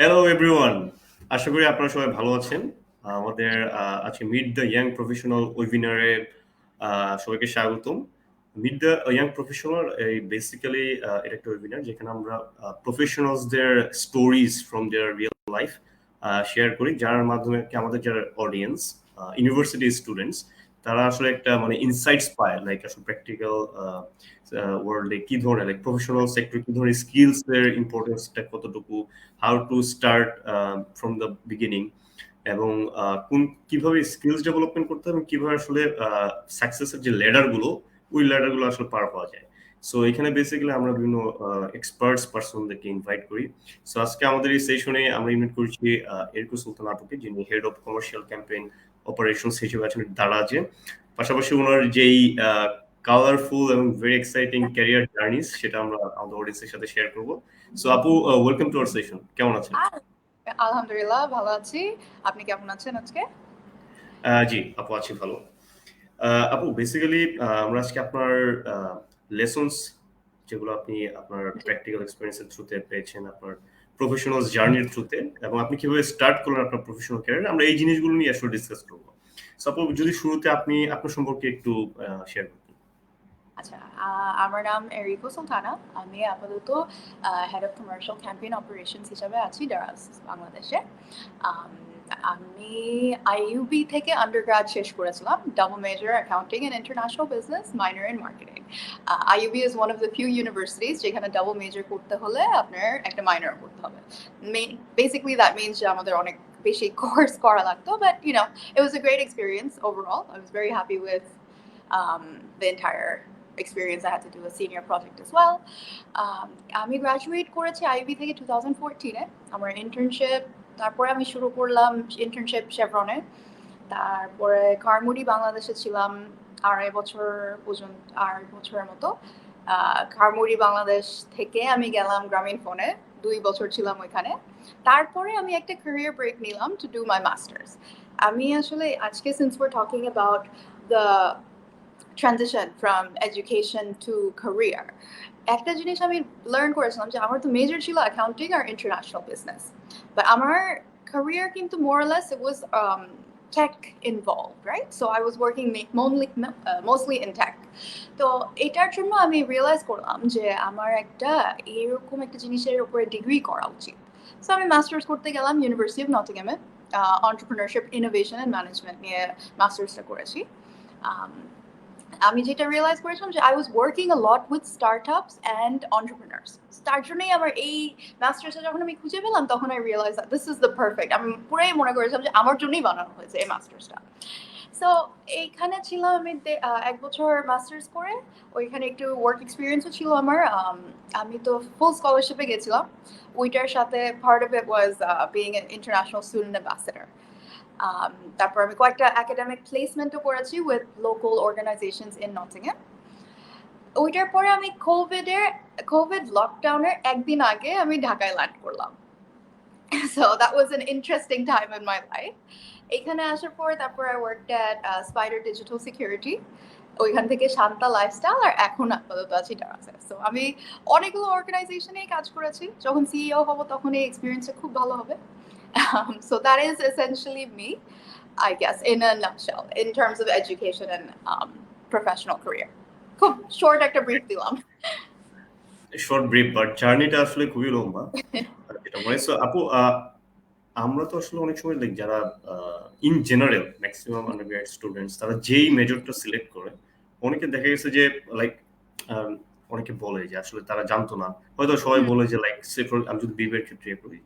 Hello everyone, আশা করি আপনারা সবাই ভালো আছেন। আমাদের আজকে মিট দ্য ইয়াং প্রফেশনাল ওয়েবিনারে সবাইকে স্বাগতম। মিট দ্য ইয়াং প্রফেশনাল এই বেসিক্যালি এটা একটা ওয়েবিনার যেখানে আমরা প্রফেশনালসদের stories from their real life share করি, যার মাধ্যমে কি আমাদের যারা অডিয়েন্স ইউনিভার্সিটি স্টুডেন্টস তারা আসলে একটা মানে ইনসাইটস পায়, লাইক আসলে প্র্যাকটিক্যাল ওয়ার্ল্ডে কি ধরনের লাইক প্রফেশনাল সেক্টর কি ধরনের স্কিলস এর ইম্পর্টেন্সটা কতটুকু, how to start from the beginning, এবং কোন কিভাবে স্কিলস ডেভেলপমেন্ট করতে হবে এবং কিভাবে আসলে সাকসেসের যে ল্যাডার গুলো ওই ল্যাডার গুলো আসলে পার পাওয়া যায়। সো এখানে বেসিক্যালি আমরা বিভিন্ন এক্সপার্টস পার্সনদেরকে ইনভাইট করি। সো আজকে আমাদের এই সেশনে আমরা ইনভাইট করছি এরিকো সুলতানা আপুকে, যিনি head of commercial campaign operations হিসেবে আছেন দারাজে। পাশাপাশি ওনার যেই কালারফুল এবং ভেরি এক্সাইটিং ক্যারিয়ার জার্নিস সেটা আমরা আমাদের অডিয়েন্সের সাথে শেয়ার করব। সো আপু, ওয়েলকাম টু আওয়ার সেশন। কেমন আছেন? আলহামদুলিল্লাহ ভালো আছি। আপনি কেমন আছেন আজকে? জি আপু, আছি ভালো। আপু বেসিক্যালি আমরা আজকে আপনার লেসনস যেগুলো আপনি আপনার প্র্যাকটিক্যাল এক্সপেরিয়েন্সের থ্রুতে পেয়েছেন, আপনার প্রফেশনাল জার্নির থ্রুতে, এবং আপনি কিভাবে স্টার্ট করলেন আপনার প্রফেশনাল ক্যারিয়ার, আমরা এই জিনিসগুলো নিয়ে আসলে ডিসকাস করবো। সো আপু, যদি শুরুতে আপনি আপনার সম্পর্কে একটু শেয়ার করতেন। আচ্ছা, আমার নাম এরিকো সুলতানা। আমি আপাতত head of commercial campaign operations হিসাবে আছি ডারাস বাংলাদেশে। আমি আইইউবি থেকে আন্ডারগ্রাড শেষ করেছিলাম, double major accounting and international business, minor in marketing. IUB is one of the few universities যেখানে ডাবল মেজর করতে হলে আপনার একটা মাইনর করতে হবে। বেসিক্যালি দ্যাট মিনস যে আমাদের অনেক বেশি কোর্স করা লাগতো, but it was a great experience overall. I was very happy with the entire experience. I had to do a senior project as well. আমি গ্রাজুয়েট করেছি আইবি থেকে 2014-এ। আমার ইন্টার্নশিপ, তারপরে আমি শুরু করলাম ইন্টার্নশিপ শেভরনে। তারপরে কারমুডি বাংলাদেশে ছিলাম 2.5 বছরের মতো। কারমুডি বাংলাদেশ থেকে আমি গেলাম গ্রামীণ ফোনে, 2 বছর ছিলাম ওইখানে। তারপরে আমি একটা ক্যারিয়ার ব্রেক নিলাম টু ডু মাই মাস্টার্স। আমি আসলে আজকে, since we're talking about the transition from education to career, একটা জিনিস আমি লার্ন করেছিলাম যে আমার তো মেজর ছিল অ্যাকাউন্টিং আর ইন্টারন্যাশনাল বিজনেস, বাট আমার career কিন্তু more or less it was tech involved, right? So I was working mostly in tech. তো এটার জন্য আমি রিয়েলাইজ করলাম যে আমার একটা এরকম একটা জিনিসের উপরে ডিগ্রি করা উচিত। সো আমি মাস্টার্স করতে গেলাম ইউনিভার্সিটি অফ নটিংহামে, অন্টারপ্রেনারশিপ ইনোভেশন অ্যান্ড ম্যানেজমেন্ট নিয়ে মাস্টার্সটা করেছি। আমি যেটা রিয়েলাইজ করেছিলাম যে I was working a lot with startups and entrepreneurs. তার জন্যই আমার এই মাস্টার্সটা যখন আমি খুঁজে পেলাম তখন I realise that this is the perfect. আমি পুরাই মনে করেছিলাম যে আমার জন্যই বানানো হয়েছে এই মাস্টার্সটা। সো এইখানে ছিলাম আমি 1 বছর মাস্টার্স করে। ওইখানে একটু ওয়ার্ক এক্সপিরিয়েন্সও ছিল আমার। আমি তো ফুল স্কলারশিপে গেছিলাম। ওইটার সাথে part of it was being an international student ambassador. তারপর আমি কয়েকটা একাডেমিক প্লেসমেন্টও করেছি with local organisations in Nottingham. ওইটার পরে আমি কোভিড লকডাউনের একদিন আগে আমি ঢাকায় ল্যান্ড করলাম। So that was an interesting time in my life. এখানে আসার পর তারপর I worked at Spider Digital Security. ওইখান থেকে শান্তা লাইফস্টাইল, আর এখন আপাতত আছি ডারাসে। সো আমি অনেকগুলো অর্গানাইজেশনে কাজ করেছি। যখন সিইও হব তখন এই এক্সপিরিয়েন্সটা খুব ভালো হবে। So that is essentially me, I guess, in a nutshell, in terms of education and professional career. খুব শর্ট একটা ব্রিফ দিলাম। শর্ট ব্রিফ, বাট জার্নিটা আসলে খুবই লম্বা। যেটা মনে হচ্ছে আপু, আমরা তো আসলে অনেক সময় লাইক যারা in general maximum undergrad students তারা যেই মেজরটা সিলেক্ট করে, অনেকে দেখা গেছে যে লাইক অনেকে বলে যে আসলে তারা জানতো না, হয়তো সবাই বলে যে লাইক আমি যদি বিবের ক্ষেত্রে করি,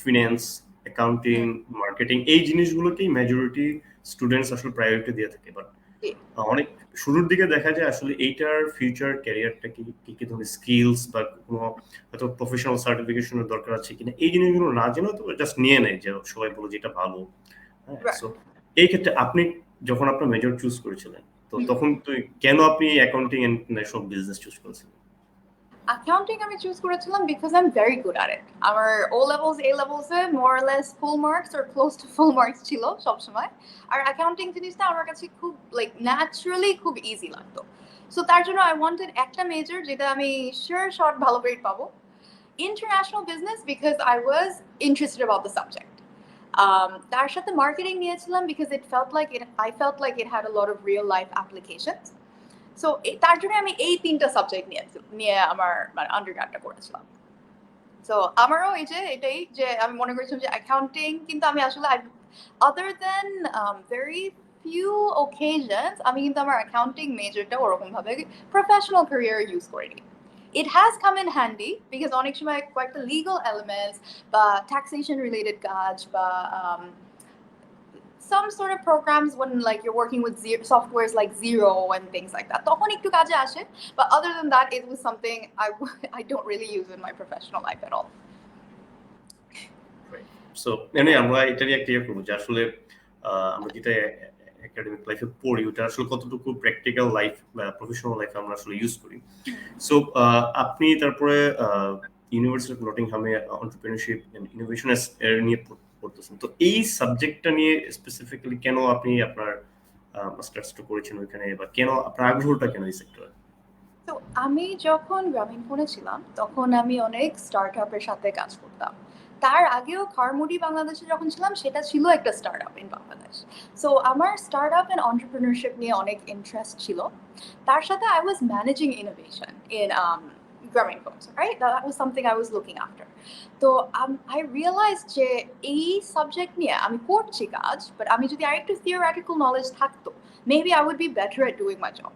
ফিন্যান্স, অ্যাকাউন্টিং, মার্কেটিং এই জিনিসগুলোকেই মেজরিটি স্টুডেন্টস আসলে প্রায়োরিটি দিয়ে থাকে। বাট অনেক শুরুর দিকে দেখা যায় আসলে এইটার ফিউচার ক্যারিয়ারটা কি ধরনের স্কিলস বা কোনো হয়তো প্রফেশনাল সার্টিফিকেশনের দরকার আছে কিনা, এই জিনিসগুলো না জেনে তো জাস্ট নিয়ে নেয় যে সবাই বলে যেটা ভালো। সো এই ক্ষেত্রে আপনি যখন আপনার মেজর চুজ করেছিলেন, তো তখন কেন আপনি accounting and international business choose করেছিলেন? অ্যাকাউন্টিং আমি চুজ করেছিলাম because I am very good at it. আমার ও লেভেলস এ লেভেলসে more or less full marks or close to full marks ছিল সবসময়। আর অ্যাকাউন্টিং জিনিসটা আমার কাছে খুব লাইক ন্যাচারালি খুব ইজি লাগতো। সো তার জন্য আই ওয়ান্টেড একটা মেজর যেটা আমি শিওর শর্ট ভালো গ্রেড পাবো, international business because I was interested about the subject. তার সাথে মার্কেটিং নিয়েছিলাম because I felt like it had a lot of real life applications. So তার জন্য আমি এই তিনটা সাবজেক্ট নিয়ে আমার মানে আন্ডারগ্র্যাডটা করেছিলাম। সো আমারও এই যে এটাই যে আমি মনে করেছিলাম যে অ্যাকাউন্টিং, কিন্তু আমি আসলে আদার দেন ভেরি ফিউ ওকেশনস আমি কিন্তু আমার অ্যাকাউন্টিং মেজরটা ওরকম ভাবে প্রফেশনাল ক্যারিয়ার ইউজ করিনি। It has come in handy because অনেক সময় কয়েকটা লিগাল এলিমেন্টস বা ট্যাক্সেশন রিলেটেড কাজ বা some sort of programs when like you're working with softwares like Zero and things like that. তখন একটু কাজে আসে, but other than that it was something I don't really use in my professional life at all. So এনে আমরা এটা নিয়ে clear করবো যে আসলে আমরা যেটা একাডেমিক লাইফে পড়ি ওটা আসলে কতটুকু প্র্যাকটিক্যাল লাইফ বা প্রফেশনাল লাইফে আমরা আসলে ইউজ করি। সো আপনি তারপরে ইউনিভার্সিটি অফ নটিংহামে এন্টারপ্রেনিউরশিপ এন্ড ইনোভেশন এর নিয়ে পড়তেছেন। তো এই সাবজেক্টটা নিয়ে স্পেসিফিক্যালি কেন আপনি আপনার মাস্টার্সটা করেছেন ওইখানে, বা কেন আপনার আগ্রহটা কেন এই সেক্টরে? তো আমি যখন গ্রামীণফোনে ছিলাম তখন আমি অনেক স্টার্টআপের সাথে কাজ করতাম। তার আগেও খারমুডি বাংলাদেশে যখন ছিলাম সেটা ছিল একটা স্টার্টআপ ইন বাংলাদেশ। সো আমার স্টার্টআপ এন্ড এন্টারপ্রেনিউরশিপ নিয়ে অনেক ইন্টারেস্ট ছিল। তার সাথে I was managing innovation in Grameen Phones, right? That was something I was looking after. তো I realized যে এই সাবজেক্ট নিয়ে আমি করছি কাজ, বাট আমি যদি আরেকটু theoretical knowledge থাকতো, maybe I would be better at doing my job.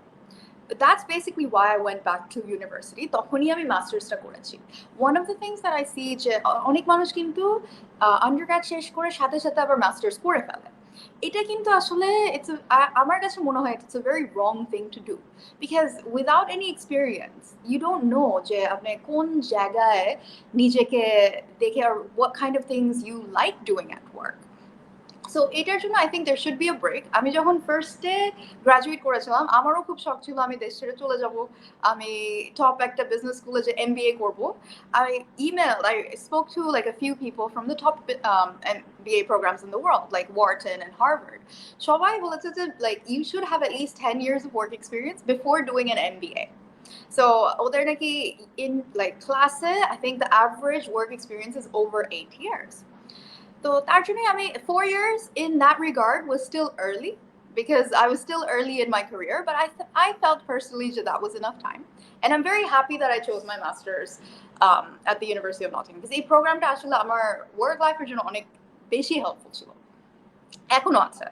But that's basically why I went back to university. তখনই আমি মাস্টার্সটা করেছি। One of the things that I see যে অনেক মানুষ কিন্তু আন্ডারগ্র্যাড শেষ করে সাথে সাথে আবার মাস্টার্স করে ফেলে। এটা কিন্তু আসলে আমার কাছে মনে হয় it's a very wrong thing to do, because without any experience you don't know যে আপনি কোন জায়গায় নিজেকে দেখে আর what kind of things you like doing at work. So এটার জন্য I think there should be a break. আমি যখন ফার্স্টে গ্রাজুয়েট করেছিলাম আমারও খুব শখ ছিল আমি দেশ ছেড়ে চলে যাব, আমি টপ একটা বিজনেস স্কুলে যে এমবিএ করব। I spoke to like a few people from the top MBA programs in the world like Wharton and Harvard. সবাই বলেছে যে like you should have at least 10 years of work experience before doing an MBA. So ওদের নাকি in like classe I think the average work experience is over 8 years. So actually, I mean, 4 years in that regard was still early because I was still early in my career, but I felt personally that was enough time. And I'm very happy that I chose my master's at the University of Nottingham because এই প্রোগ্রামটা আসলে আমার work লাইফের জন্য অনেক বেশি helpful ছিল, এখনো আছে।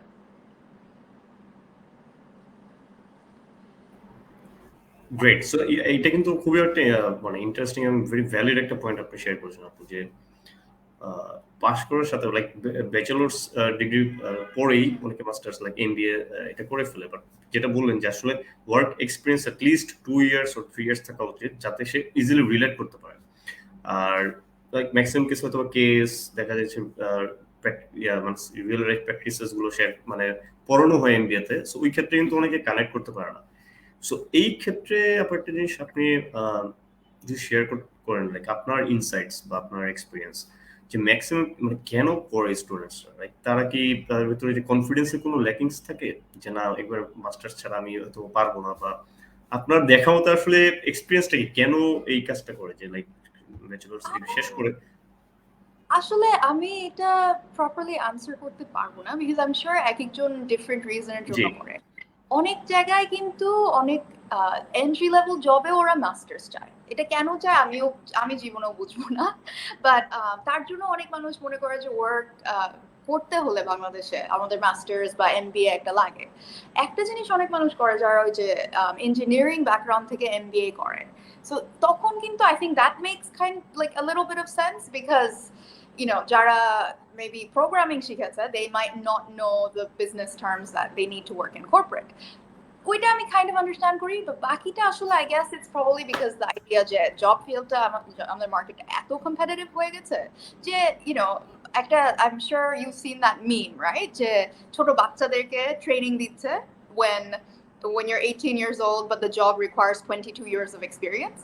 গ্রেট। সো এইটা কিন্তু খুবই একটা মানে ইন্টারেস্টিং এবং ভেরি ভ্যালিড একটা পয়েন্ট আপনি শেয়ার করেছেন আপনি, যে পাশ করার সাথে লাইক ব্যাচেলার্স ডিগ্রি পরেই অনেকে মাস্টার্স লাইক এমবিএ এটা করে ফেলে, বাট যেটা বললেন যে আসলে work experience at least 2 years or 3 years থাকা উচিত যাতে সে ইজিলি রিলেট করতে পারে। আর লাইক ম্যাক্সিমাম কেস হয়তো কেস দেখা যাচ্ছে মানে রিয়েল লাইফ প্র্যাকটিসেস গুলো শেয়ার মানে পড়ানো হয় এমবিএতে, সো ওই ক্ষেত্রে কিন্তু অনেকে কানেক্ট করতে পারে না। সো এই ক্ষেত্রে আপনার একটা জিনিস আপনি যদি শেয়ার করেন লাইক আপনার ইনসাইটস বা আপনার এক্সপিরিয়েন্স, যে ম্যাক্সিমাম মানে কেন পড়ে স্টুডেন্টসরা, লাইক তারা কি তাদের ভিতরে যে কনফিডেন্সের কোনো ল্যাকিংস থাকে যে না একবার মাস্টার্স ছাড়া আমি হয়তো পারবো না, বা আপনার দেখা মতো আসলে এক্সপিরিয়েন্সটা কি কেন এই কাজটা করে যে লাইক ব্যাচেলর্স ডিগ্রি শেষ করে? আসলে আমি এটা প্রপারলি আনসার করতে পারবো না বিকজ আই এম শিওর এক একজন ডিফারেন্ট রিজনের জন্য করে। অনেক জায়গায় কিন্তু অনেক এন্ট্রি লেভেল জবে ওরা মাস্টার্স চায়, এটা কেন চায় আমি জীবনেও বুঝবো না, বাট তার জন্য অনেক মানুষ মনে করে যে ওয়ার্ক করতে হলে বাংলাদেশে আমাদের মাস্টার্স বা এমবিএ একটা লাগে। একটা জিনিস অনেক মানুষ করে যারা ওই যে ইঞ্জিনিয়ারিং ব্যাকগ্রাউন্ড থেকে এমবিএ করে, সো তখন কিন্তু I think that makes kind like a little bit of sense because যারা maybe programming শিখেছে they might not know the business terms that they need to work in corporate. ওইটা আমি kind of understand করি, but বাকিটা আসলে I guess it's probably because the idea যে job fieldটা আমাদের মার্কেটে এত competitive হয়ে গেছে যে একটা I'm sure you've seen that meme, right? যে ছোট বাচ্চাদেরকে ট্রেনিং দিচ্ছে when you're 18 years old but the job requires 22 years of experience.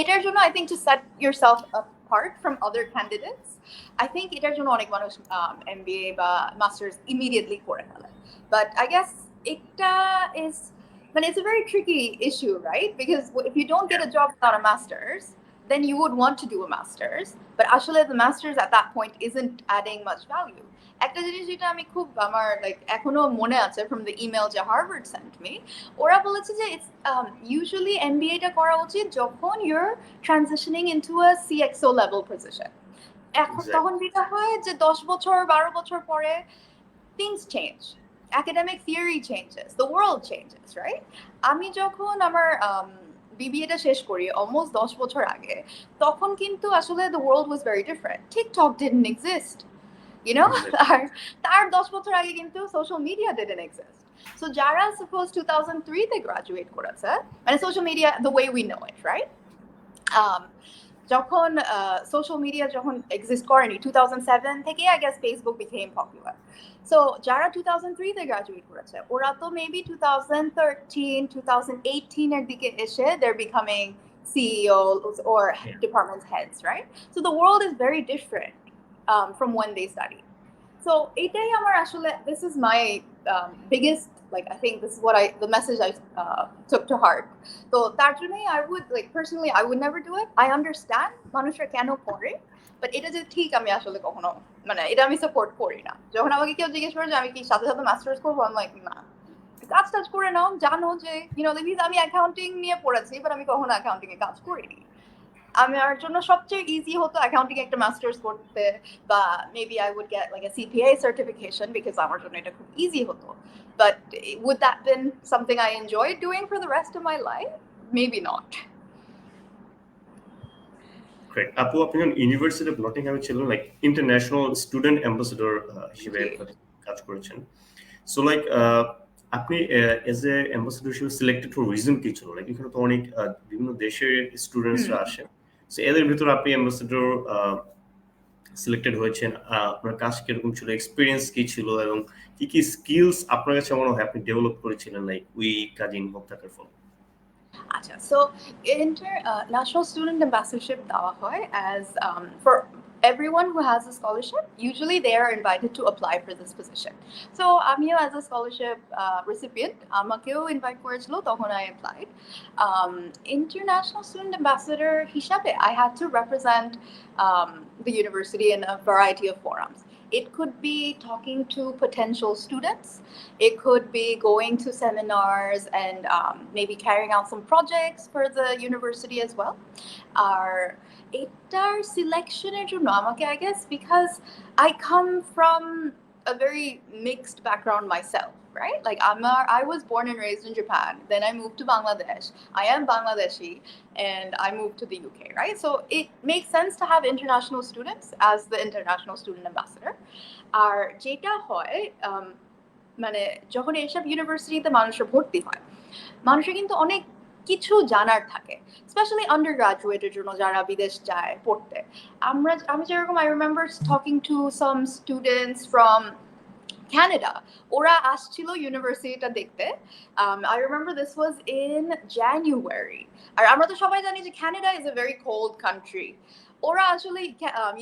এটার জন্য I think to set yourself apart from other candidates, I think এটার জন্য অনেক মানুষ MBA বা মাস্টার্স immediately করে ফেলে, but I guess এটা is it's a very tricky issue, right? Because if you don't get a job without a master's, then you would want to do a master's. But actually, the master's at that point isn't adding much value. একটা জিনিস যেটা আমি খুব আমার like এখনো মনে আছে from the email যে হার্ভার্ড sent me, ওরা বলেছে যে it's usually MBA টা করা উচিত যখন you're transitioning into a CXO level position. এখন তখন যেটা হয় যে 10 বছর 12 বছর পরে things change, academic theory changes, the world changes, right? আমি যখন আমার বিবিএটা শেষ করি almost 10 বছর আগে, তখন কিন্তু আসলে the world was very different. TikTok didn't exist, you know? তার 10 বছর আগে কিন্তু social media didn't exist. So যারা suppose 2003 তে graduate করেছে, মানে social media the way we know it, right? যখন social media যখন exist করেনি 2007 থেকে I guess Facebook became popular. So যারা 2003 তে graduate করেছে ওরা তো maybe 2013 2018 এর দিকে এসে they're becoming CEOs or department heads, right? So the world is very different from when they studied. So এটাই আমার আসলে this is my biggest, like I think this is what the message I took to heart. So তার জন্যই I would like personally I would never do it. I understand মানুষরা কেন করে, but এটা যে ঠিক আমি আসলে কখনো মানে এটা আমি সাপোর্ট করি না। যখন আমাকে কেউ জিজ্ঞেস করে যে আমি কি সাথে সাথে মাস্টার্স করবো, I'm like না, কাজ করে নাও, জানো যে আমি অ্যাকাউন্টিং নিয়ে পড়েছি বাট আমি কখনো অ্যাকাউন্টিং এ কাজ করিনি। আমার জন্য সবচেয়ে ইজি হতো অ্যাকাউন্টিং একটা মাস্টার্স করতে, বা maybe I would get like a CPA certification because আমার জন্য এটা খুব ইজি হতো। But would that been something I enjoyed doing for the rest of my life? Maybe not. Great. আপু আপনি ইউনিভার্সিটি অফ নটিংহামে ছিলেন লাইক ইন্টারন্যাশনাল স্টুডেন্ট অ্যাম্বাসেডর হিসেবে কাজ করেছেন। সো লাইক আপনি এজ এ অ্যাম্বাসেডর হিসেবে সিলেক্টেড ফর রিজন কি ছিল? লাইক এখানে তো অনেক বিভিন্ন দেশের স্টুডেন্টসরা আসে, সো এদের ভিতর আপনি অ্যাম্বাসেডর সিলেক্টেড হয়েছেন, আপনার কাজ কিরকম ছিল, এক্সপিরিয়েন্স কি ছিল, এবং কি কি স্কিলস আপনার কাছে মনে হয় আপনি ডেভেলপ করেছিলেন লাইক ওই কাজে ইনভলভ থাকার ফলে? Acha. So international student ambassadorship dawa hoy as for everyone who has a scholarship. Usually they are invited to apply for this position. So amiyo as a scholarship recipient amakeo invite korechilo tokhon I applied. International student ambassador hisabe I had to represent the university in a variety of forums. It could be talking to potential students. It could be going to seminars and maybe carrying out some projects for the university as well. Our selection I guess because I come from a very mixed background myself, right? Like I was born and raised in Japan. Then I moved to Bangladesh. I am Bangladeshi and I moved to the UK, right? So it makes sense to have international students as the international student ambassador. Our jeta hoy মানে যখন এইসব ইউনিভার্সিটিতে মানুষের ভর্তি হয়, মানুষের কিন্তু অনেক কিছু জানার থাকে, স্পেশালি আন্ডার গ্রাজুয়েটের জন্য যারা বিদেশ যায় পড়তে। আমি যেরকম I remember talking to some students from Canada. ওরা আসছিল ইউনিভার্সিটিটা দেখতে। I remember this was in January. আর আমরা তো সবাই জানি যে Canada is a very cold country. ওরা আসলে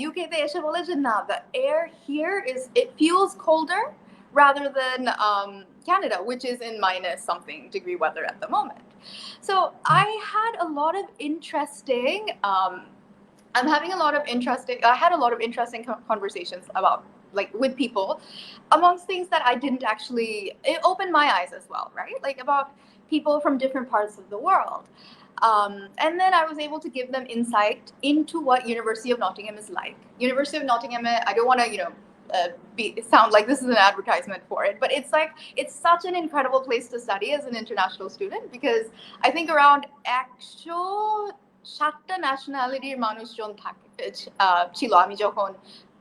UK তে এসে বলে যে না, the air here it feels colder rather than Canada, which is in minus something degree weather at the moment. So I had a lot of interesting I had a lot of interesting conversations about like with people amongst things that I didn't actually, it opened my eyes as well, right? Like about people from different parts of the world. And then I was able to give them insight into what University of Nottingham is like. University of Nottingham, I don't want to, sound like this is an advertisement for it, but it's such an incredible place to study as an international student because I think around actual 7টা nationalityর মানুষজন ছিল আমি যখন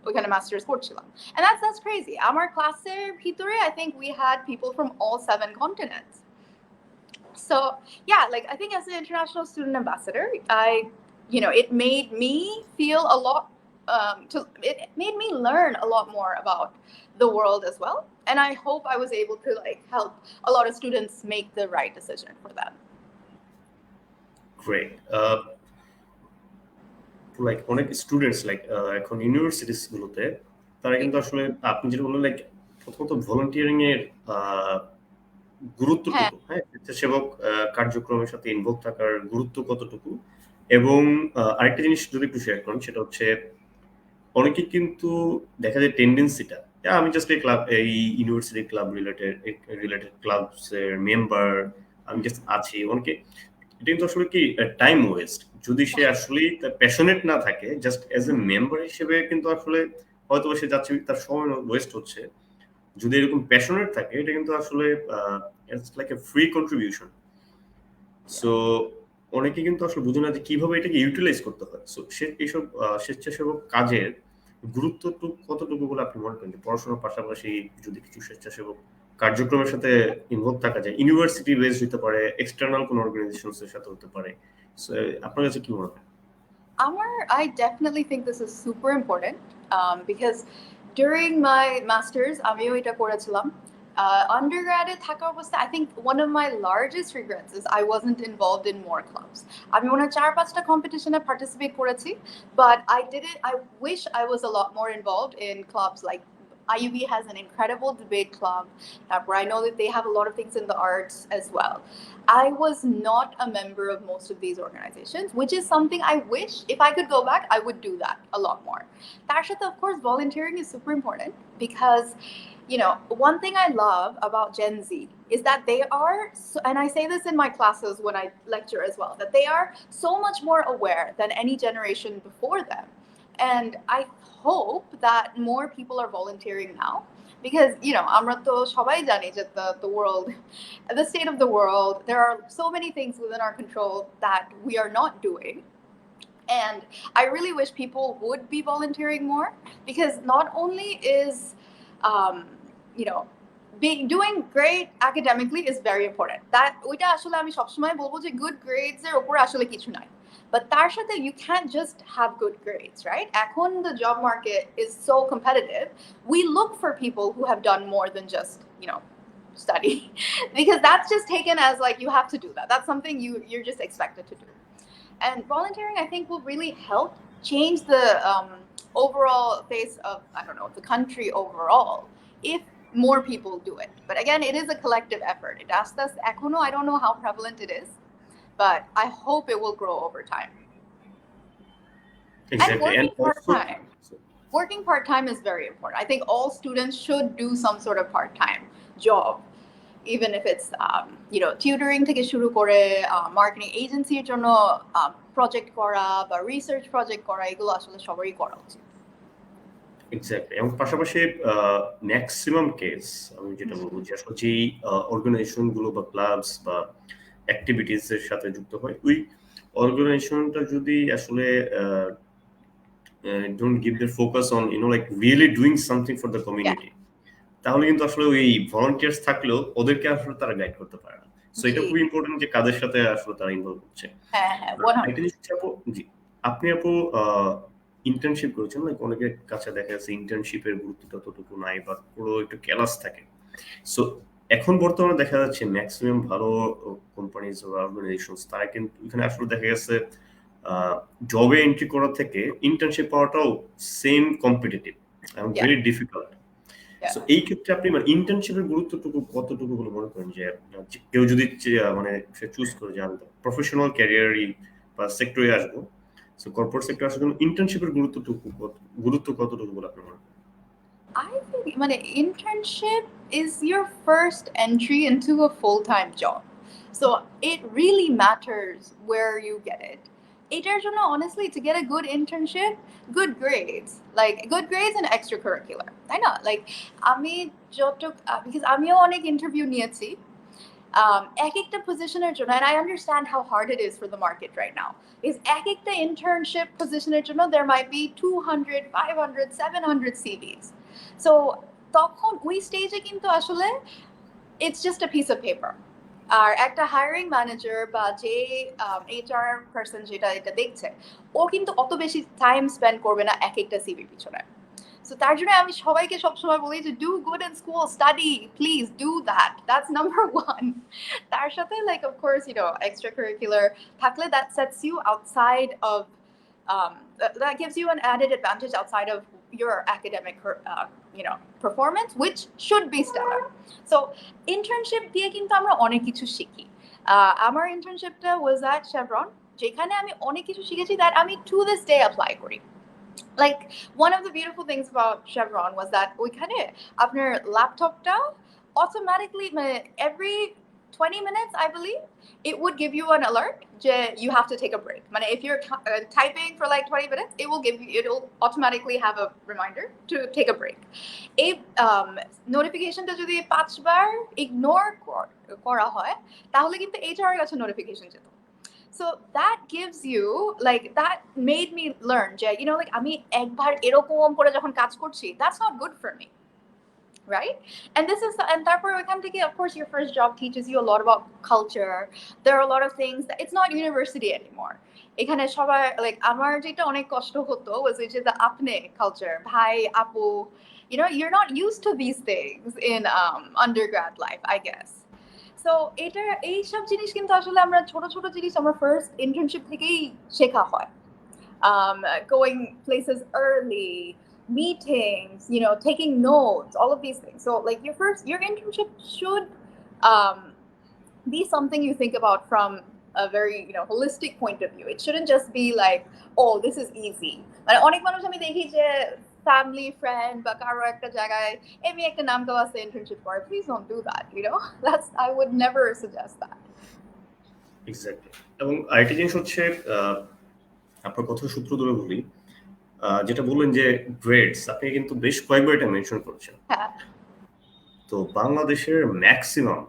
ওখানে masters করছিলাম, and that's crazy. আমার ক্লাসের ভিতরে I think we had people from all 7 continents. So yeah, like I think as an international student ambassador, it made me feel a lot it made me learn a lot more about the world as well, and I hope I was able to like help a lot of students make the right decision for them. Great. Like অনেক students like এখন universities গুলোতে তারা কিন্তু আসলে আপনি যেটা বললেন like প্রথমত ভলান্টিয়ারিং এর গুরুত্বটুকু, হ্যাঁ, স্বেচ্ছাসেবক কার্যক্রমের সাথে ইনভলভ থাকার গুরুত্ব কতটুকু, এবং আরেকটা জিনিস যদি একটু শেয়ার করেন সেটা হচ্ছে অনেকে কিন্তু দেখা যায় টেন্ডেন্সিটা আমি জাস্ট এই ইউনিভার্সিটি ক্লাব রিলেটেড ক্লাবস এর মেম্বার, আমি জাস্ট আছি। অনেকে এটা কিন্তু আসলে কি টাইম ওয়েস্ট। যদি সে আসলেই প্যাশনেট না থাকে, জাস্ট এজ এ মেম্বার হিসেবে কিন্তু আসলে হয়তো সে যাচ্ছে, তার সময় ওয়েস্ট হচ্ছে। যদি এরকম প্যাশনেট থাকে, এটা কিন্তু আসলে it's like a free contribution. So অনেকে কিন্তু আসলে বুঝে না যে কিভাবে এটাকে ইউটিলাইজ করতে হয়। সো সে এইসব স্বেচ্ছাসেবক কাজের গুরুত্ব কতটুকু বলে আপনি মনে করেন? যে পড়াশোনার পাশাপাশি যদি কিছু স্বেচ্ছাসেবক কার্যক্রমের সাথে ইনভলভ থাকা যায়, ইউনিভার্সিটি বেসড হতে পারে, এক্সটার্নাল কোনো অর্গানাইজেশনস এর সাথে হতে পারে। সো আপনার কাছে কি মনে হয়? I definitely think this is super important because during my masters, আমিও এটা করেছিলাম। Undergrad থাকা অবস্থায়, I think one of my largest regrets is I wasn't involved in more clubs. আমি মনে হয় 4-5টা কম্পিটিশনে পার্টিসিপেট করেছি, but I wish I was a lot more involved in clubs like IUB has an incredible debate club where I know that they have a lot of things in the arts as well. I was not a member of most of these organizations, which is something I wish if I could go back, I would do that a lot more. তার সাথে, of course, volunteering is super important because, you know, one thing I love about Gen Z is that they are, and I say this in my classes when I lecture as well, that they are so much more aware than any generation before them. And I hope that more people are volunteering now because, you know, আমরা তো সবাই জানি যে the world, the state of the world, there are so many things within our control that we are not doing. And I really wish people would be volunteering more because not only is, um, you know, doing great academically is very important. That ওইটা আসলে আমি সবসময় বলবো যে good grades এর উপর আসলে কিছু নাই। But তার সাথে you can't just have good grades, right? এখন the job market is so competitive. We look for people who have done more than just, you know, study because that's just taken as like you have to do that. That's something you're just expected to do. And volunteering, I think, will really help change the overall face of, I don't know, the country overall if more people do it. But again, it is a collective effort. It asks us, econo, I don't know how prevalent it is, but I hope it will grow over time. And Exactly. And also, working part-time is very important. I think all students should do some sort of part-time job, even if it's you know, tutoring থেকে শুরু করে marketing এজেন্সির জন্য project করা বা research project করা, এগুলো আসলে সবারই করা উচিত। এক্স্যাক্টলি। এবং পাশাপাশি ম্যাক্সিমাম কেস আমি যেটা বলবো যে আসলে যেই অর্গানাইজেশন গুলো বা ক্লাবস বা অ্যাক্টিভিটিস এর সাথে যুক্ত হয়, ওই অর্গানাইজেশনটা যদি আসলে don't give their focus on, you know, like really doing something for the community, তাহলে কিন্তু আসলে ওই ভলান্টিয়ার্স থাকলেও ওদেরকে আসলে তারা গাইড করতে পারে না। সো এটা খুবই ইম্পর্টেন্ট যে কাদের সাথে আসলে তারা ইনভলভ হচ্ছে। হ্যাঁ হ্যাঁ, একটা জিনিস হচ্ছে আপু, জি, আপনি আপু ইন্টার্নশিপ করেছেন, লাইক অনেকের কাছে দেখা যাচ্ছে ইন্টার্নশিপের গুরুত্বটা ততটুকু নাই বা পুরো একটু ক্যালাস থাকে। সো এখন বর্তমানে দেখা যাচ্ছে ম্যাক্সিমাম ভালো কোম্পানিজ বা অর্গানাইজেশনস তারা কিন্তু এখানে আসলে দেখা গেছে জবে এন্ট্রি করা থেকে ইন্টার্নশিপ পাওয়াটাও সেম কম্পিটিটিভ এবং ভেরি ডিফিকাল্ট। সো এই ক্ষেত্রে আপনি মানে ইন্টার্নশিপের গুরুত্বটুকু কতটুকু বলে মনে করেন যে কেউ যদি মানে সে চুজ করে যে আমি প্রফেশনাল ক্যারিয়ারই বা সেক্টরে আসবো, সো কর্পোরেট সেক্টরে আসার জন্য ইন্টার্নশিপের গুরুত্ব কতটুকু বলে আপনি মনে করেন? I think মানে internship is your first entry into a full-time job. So it really matters where you get it. এটার জন্য honestly, to get a good internship, good grades, like good grades and extracurricular, তাই না? Like আমি because আমিও অনেক interview নিয়েছি এক একটা পজিশনের জন্য, and I understand how hard it is for the market right now, is এক একটা internship পজিশনের জন্য there might be 200, 500, 700 CVs. So তখন ওই স্টেজে কিন্তু আসলে it's just a piece of paper. আর একটা হায়ারিং ম্যানেজার বা যে এইচআর পারসন যেটা এটা দেখছে, ও কিন্তু অত বেশি টাইম স্পেন্ড করবে না এক একটা সিভির পিছনে। সো তার জন্য আমি সবাইকে সবসময় বলি যে do good in school, study, please do that, that's number one. তার সাথে like of course you know extra curricular থাকলে that sets you outside of that gives you an added advantage outside of your academic you know, performance, which should be stellar. So internship দিয়ে কিন্তু আমরা অনেক কিছু শিখি। আমার internshipটা was at Chevron. যেখানে আমি অনেক কিছু শিখেছি দ্যাট আমি টু দিস ডে অ্যাপ্লাই করি। Like one of the beautiful things about Chevron was that ওইখানে আপনার ল্যাপটপটা automatically every 20 minutes I believe it would give you an alert that you have to take a break. If you're typing for like 20 minutes it'll automatically have a reminder to take a break. এই নোটিফিকেশনটা যদি 5 বার ignore করা হয় তাহলে কিন্তু HR এর কাছে notification যেত. So that gives you that made me learn যে আমি একবার এরকম করে যখন কাজ করছি that's not good for me, right? And তারপর ওইখান থেকে of course your first job teaches you a lot about culture. There are a lot of things that it's not university anymore. এখানে সবাই আমার যেটা অনেক কষ্ট হতো was which is the আপনে culture, ভাই আপু, you're not used to these things in undergrad life, I guess. So এই সব জিনিস কিন্তু আসলে আমরা ছোট ছোট জিনিস আমার ফার্স্ট ইন্টার্নশিপ থেকেই শেখা হয়. Going places early, meetings, taking notes, all of these things. So your internship should be something you think about from a very holistic point of view. It shouldn't just be like, oh, this is easy. অনেক মানুষ আমি দেখি যে family friend বা কারো একটা জায়গায় এমনি একটা নাম দেওয়া আছে internship করে. Please don't do that, I would never suggest that. Exactly. এবং আরেকটি জিনিস হচ্ছে আপনার কথা সূত্র ধরে বলি, যেটা বললেন যে গ্রেডস, আপনি কিন্তু বেশ কয়েকবার এটা মেনশন করেছেন। হ্যাঁ। তো বাংলাদেশের ম্যাক্সিমাম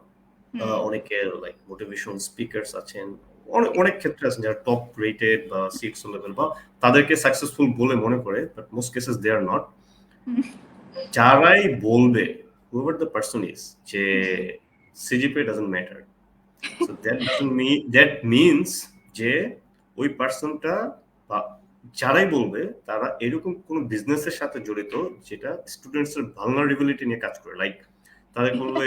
অনেকে লাইক মোটিভেশন স্পিকারস আছেন, অনেক ক্ষেত্রে আছেন যারা টপ রেটেড বা সিক্স লেভেল বা তাদেরকে সাকসেসফুল বলে মনে করে, but most cases they are not. যারাই বলবে whoever the person is যে CGPA doesn't matter, so that means যে ওই পার্সনটা বা যারাই বলবে তারা এরকম কোনো বিজনেসের সাথে জড়িত যেটা স্টুডেন্টস এর ভালনারেবিলিটি নিয়ে কাজ করে। লাইক তাদের বলবে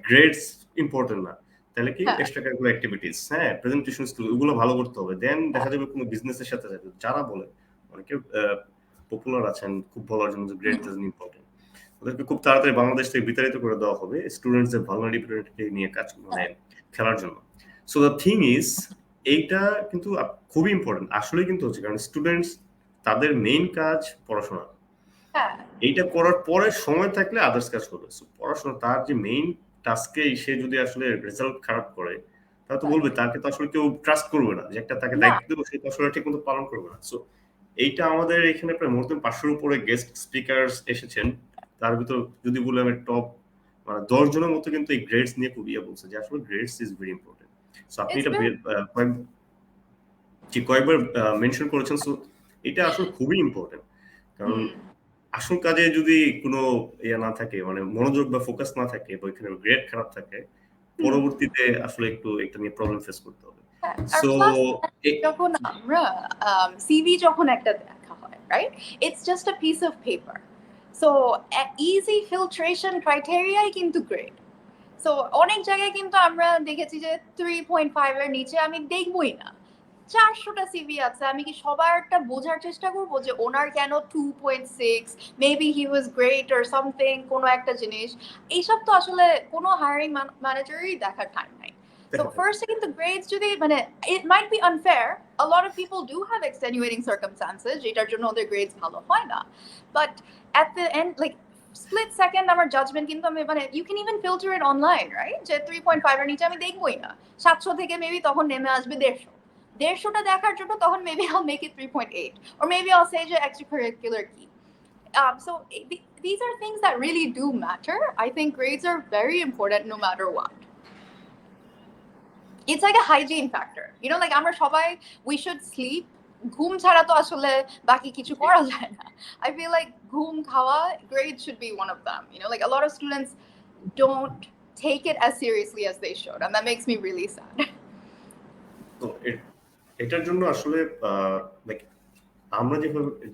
গ্রেডস ইম্পর্টেন্ট না, তাহলে কি extra curricular activities, presentation skill, ওগুলো ভালো করতে হবে, দেন দেখা যাবে কোনো বিজনেসের সাথে যাবে। যারা বলে অনেকে পপুলার আছেন খুব বলার জন্য যে গ্রেড ইজ ইম্পর্টেন্ট, ওদেরকে খুব তাড়াতাড়ি বাংলাদেশ থেকে বিতাড়িত করে দেওয়া হবে স্টুডেন্টসদের ভালনারেবিলিটি নিয়ে কাজ খেলার জন্য। সো দ্য থিং ইজ, এইটা কিন্তু খুবই ইম্পর্টেন্ট আসলে কিন্তু হচ্ছে, কারণ স্টুডেন্টস তাদের মেইন কাজ পড়াশোনা, এইটা করার পরে সময় থাকলে আদার্স কাজ করবে। সো পড়াশোনা তার যে মেইন টাস্কে সে যদি আসলে রেজাল্ট খারাপ করে তাহলে তো বলবে তাকে তো আসলে কেউ ট্রাস্ট করবে না, যে একটা তাকে দায়িত্ব দেবো সে তো আসলে ঠিক মতো পালন করবে না। সো এইটা আমাদের এখানে প্রায় মোর দেন 500-এর উপরে গেস্ট স্পিকারস এসেছেন, তার ভিতর যদি বলি আমি টপ 10 জনের মতো কিন্তু এই গ্রেডস নিয়ে খুব বলছে যে আসলে grades is very important. So আপনি এটা কয়েকবার মেনশন করেছেন। সো এটা আসলে খুবই ইম্পর্টেন্ট, কারণ আসল কাজে যদি কোনো না থাকে, মনোযোগ বা ফোকাস না থাকে, বা ওইখানে গ্রেড খারাপ থাকে, পরবর্তীতে আসলে একটু এটা নিয়ে প্রবলেম ফেস করতে হবে। সো যখন আমরা সিভি যখন একটা দেখা হয়, right, it's just a piece of paper. So easy filtration ক্রাইটেরিয়াই কিন্তু গ্রেড। সো অনেক জায়গায় কিন্তু আমরা দেখেছি যে 3.5 এর নিচে আমি দেখবই না। 400টা সিভি আছে, আমি কি সবারটা বোঝার চেষ্টা করবো যে ওনার কেন 2.6, maybe he was great or something, কোনো একটা জিনিস। এইসব তো আসলে কোনো হায়ারিং ম্যানেজারই দেখার টাইম নাই। So first কিন্তু grades যদি it might be unfair, a lot of people do have extenuating circumstances যেটার জন্য ওদের grades ভালো হয় না, but at the end split second আমার judgment কিন্তু আমি you can even filter it online, right? যে 3.5 এর নিচে আমি দেখবই না, 700 থেকে মেবি তখন নেমে আসবে 150টা দেখার জন্য, তখন maybe I'll make it 3.8, or maybe I'll say যে extracurricular কি. So these are things that really do matter. I think grades are very important no matter what. It's like a hygiene factor, আমরা সবাই we should sleep. ঘুম ছাড়া তো আসলে বাকি কিছু করা যায় না. I feel like ঘুম খাওয়া, grades should be one of them. A lot of students don't take it as seriously as they should, and that makes me really sad. তো এটার জন্য আসলে আমরা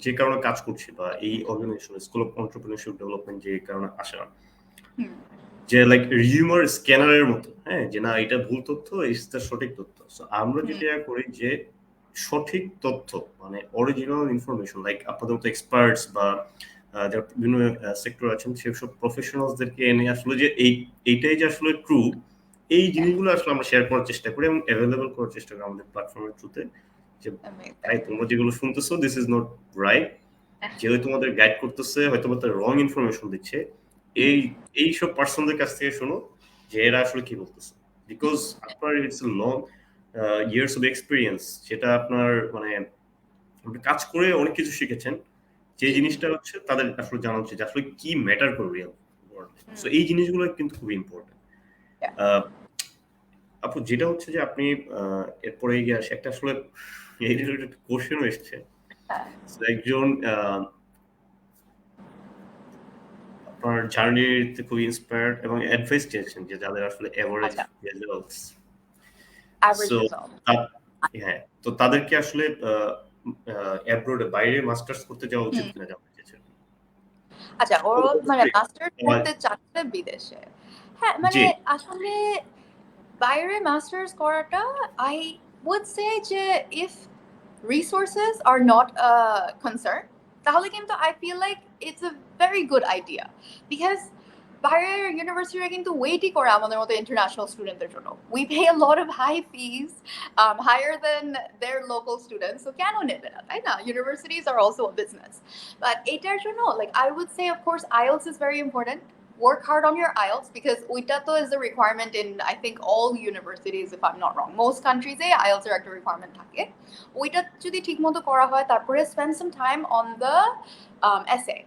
যে কারণে কাজ করছি, বা এই organisation school of entrepreneurship development যে কারণে আসা, যে রিউমার স্ক্যানারের মতো, যে না এটা ভুল তথ্য, এটা সঠিক তথ্য। সো আমরা যেটা করি যে সঠিক তথ্য, অরিজিনাল ইনফরমেশন, আপনাদের মতো এক্সপার্টস বা যারা বিভিন্ন সেক্টর আছেন সেসব প্রফেশনালসদেরকে এনে আসলে যে এইটাই যে আসলে ট্রু, এই জিনিসগুলো আসলে আমরা শেয়ার করার চেষ্টা করি এবং অ্যাভেলেবল করার চেষ্টা করি আমাদের প্ল্যাটফর্মের থ্রুতে, যে ভাই তোমরা যেগুলো শুনতেছো দিস ইজ নট রাইট, যেহেতু তোমাদের গাইড করতেছে হয়তো তার রং ইনফরমেশন দিচ্ছে, এইসব পার্সনদের কাছ থেকে শোনো যে এরা আসলে কি বলতেছে, বিকজ আপনার it's long years of experience, যেটা আপনার মানে আপনি কাজ করে অনেক কিছু শিখেছেন, যে জিনিসটা হচ্ছে তাদের আসলে জানা উচিত যে আসলে কি ম্যাটার করে রিয়েল ওয়ার্ল্ড। সো এই জিনিসগুলো কিন্তু খুব ইম্পর্টেন্ট। আপু যেটা হচ্ছে যে আপনি এরপরে গিয়ে আসে একটা আসলে এই রিলেটেড কোশ্চেনও এসছে, একজন আপনার জার্নিতে খুব ইন্সপায়ার্ড এবং অ্যাডভাইস চেয়েছেন যে যাদের আসলে এভারেজ রেজাল্টস, সো হ্যাঁ, তো তাদেরকে আসলে অ্যাব্রোডে বাইরে মাস্টার্স করতে যাওয়া উচিত কিনা জানতে চেয়েছেন। আচ্ছা, ও মানে মাস্টার্স করতে চাচ্ছে বিদেশে। হ্যাঁ, মানে আসলে বাইরে মাস্টার্স করাটা আই would say যে if resources are not a concern, তাহলে কিন্তু I feel like it's a very good idea, because বাইরের ইউনিভার্সিটিরা কিন্তু ওয়েটই করে আমাদের মতো ইন্টারন্যাশনাল স্টুডেন্টদের জন্য। We pay a lot of high fees, higher than their local students, so কেন নেবে না, তাই না? Universities are also a business. But এটার জন্য like I would say of course IELTS is very important. Work hard on your IELTS, because ওইটা is a requirement in I think all universities if I'm not wrong. Most countries IELTS এর একটা requirement থাকে। ওইটা যদি ঠিকমতো করা হয়, তারপরে spend some time on the essay.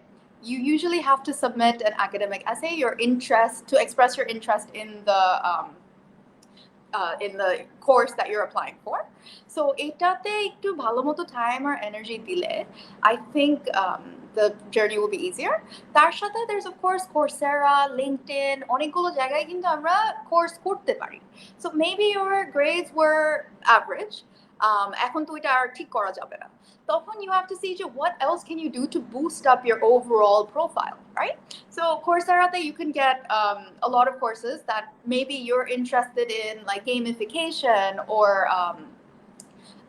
You usually have to submit an academic essay, your interest, to express your interest in the course that you're applying for. So এটাতে একটু ভালো মতো time or energy দিলে I think the journey will be easier. তার সাথে there's of course Coursera, LinkedIn, অনেকগুলো জায়গায় কিন্তু আমরা কোর্স করতে পারি. So maybe your grades were average. এখন তো এটা আর ঠিক করা যাবে না, তখন you have to see what else can you do to boost up your overall profile, right? So Coursera, you can get a lot of courses that maybe you're interested in, like gamification or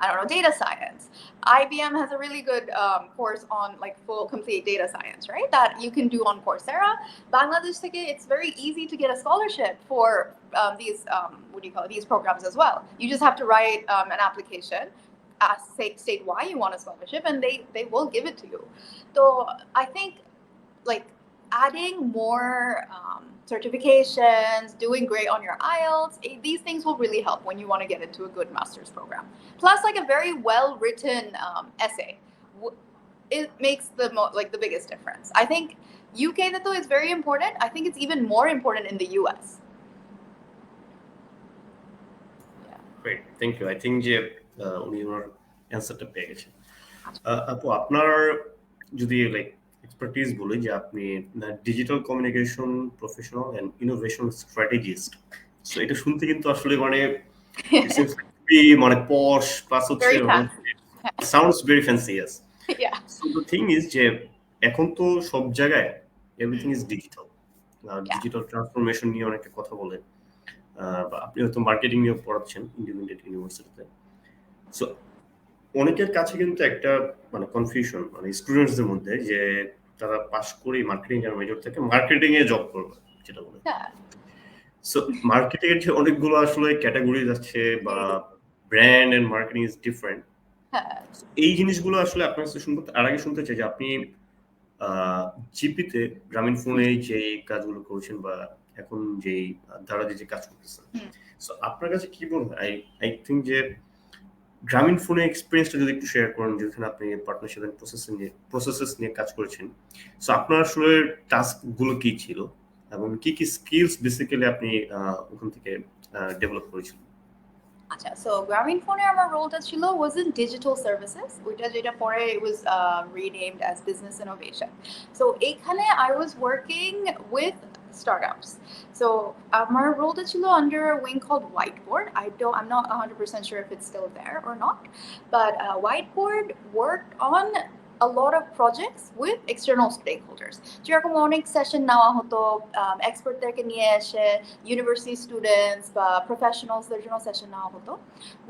I don't know, data science. IBM has a really good course on like full complete data science, right? That you can do on Coursera. Bangladesh, it's very easy to get a scholarship for these, what do you call it, these programs as well. You just have to write an application, state why you want a scholarship, and they will give it to you. So I think like adding more certifications, doing great on your IELTS, these things will really help when you want to get into a good master's program. Plus, like a very well-written essay, it makes the biggest difference. I think UK though is very important. I think it's even more important in the US. Great, thank you. I think যে উনি ওনার অ্যান্সারটা পেয়ে গেছেন। আপু আপনার যদি like expertise বলি যে আপনি digital communication professional and innovation strategist, so এটা শুনতে কিন্তু আসলে মানে মানে পশ প্লাস হচ্ছে sounds very fancy, yes. So the thing is যে এখন তো সব জায়গায় everything is digital, digital transformation নিয়ে অনেকে কথা বলে, আপনি হয়তো মার্কেটিং নিয়ে পড়াচ্ছেন ইন্ডিপেন্ডেন্ট ইউনিভার্সিটিতে। সো অনেকের কাছে কিন্তু একটা মানে কনফিউশন মানে স্টুডেন্টসদের মধ্যে যে তারা পাস করে মার্কেটিং এর মেজর থেকে মার্কেটিং এ জব করবে যেটা বলে। সো মার্কেটিং এর যে অনেকগুলো আসলে ক্যাটাগরিজ আছে বা brand and marketing is different. এই জিনিসগুলো আসলে আপনার কাছে শুনতে আর আগে শুনতে চাই যে আপনি জিপিতে গ্রামীণ ফোনে যে কাজগুলো করছেন বা এখন যে ধারা যে কাজ করতেছেন, সো আপনার কাছে কি মনে হয়? আই থিঙ্ক যে গ্রামীণ ফোনে এক্সপেরিয়েন্সটা যদি একটু শেয়ার করেন, যেখানে আপনি পার্টনারশিপ এন্ড প্রসেসেস নিয়ে কাজ করেছেন, সো আপনার আসলে টাস্ক গুলো কি ছিল এবং কি কি স্কিলস বেসিক্যালি আপনি ওখান থেকে ডেভেলপ করেছিলেন? আচ্ছা, সো গ্রামীণ ফোনে আমার রোলটা ছিল was in digital services, ওইটা যেটা পরে it was renamed as business innovation. So এখানে I was working with startups. So আমার রোলটা ছিল under a wing called Whiteboard. I'm not 100% sure if it's still there or not, but Whiteboard worked on a lot of projects with external stakeholders. যেরকম অনেক session নেওয়া হতো, এক্সপার্টদেরকে নিয়ে এসে university students বা professionalsদের জন্য সেশন নেওয়া হতো.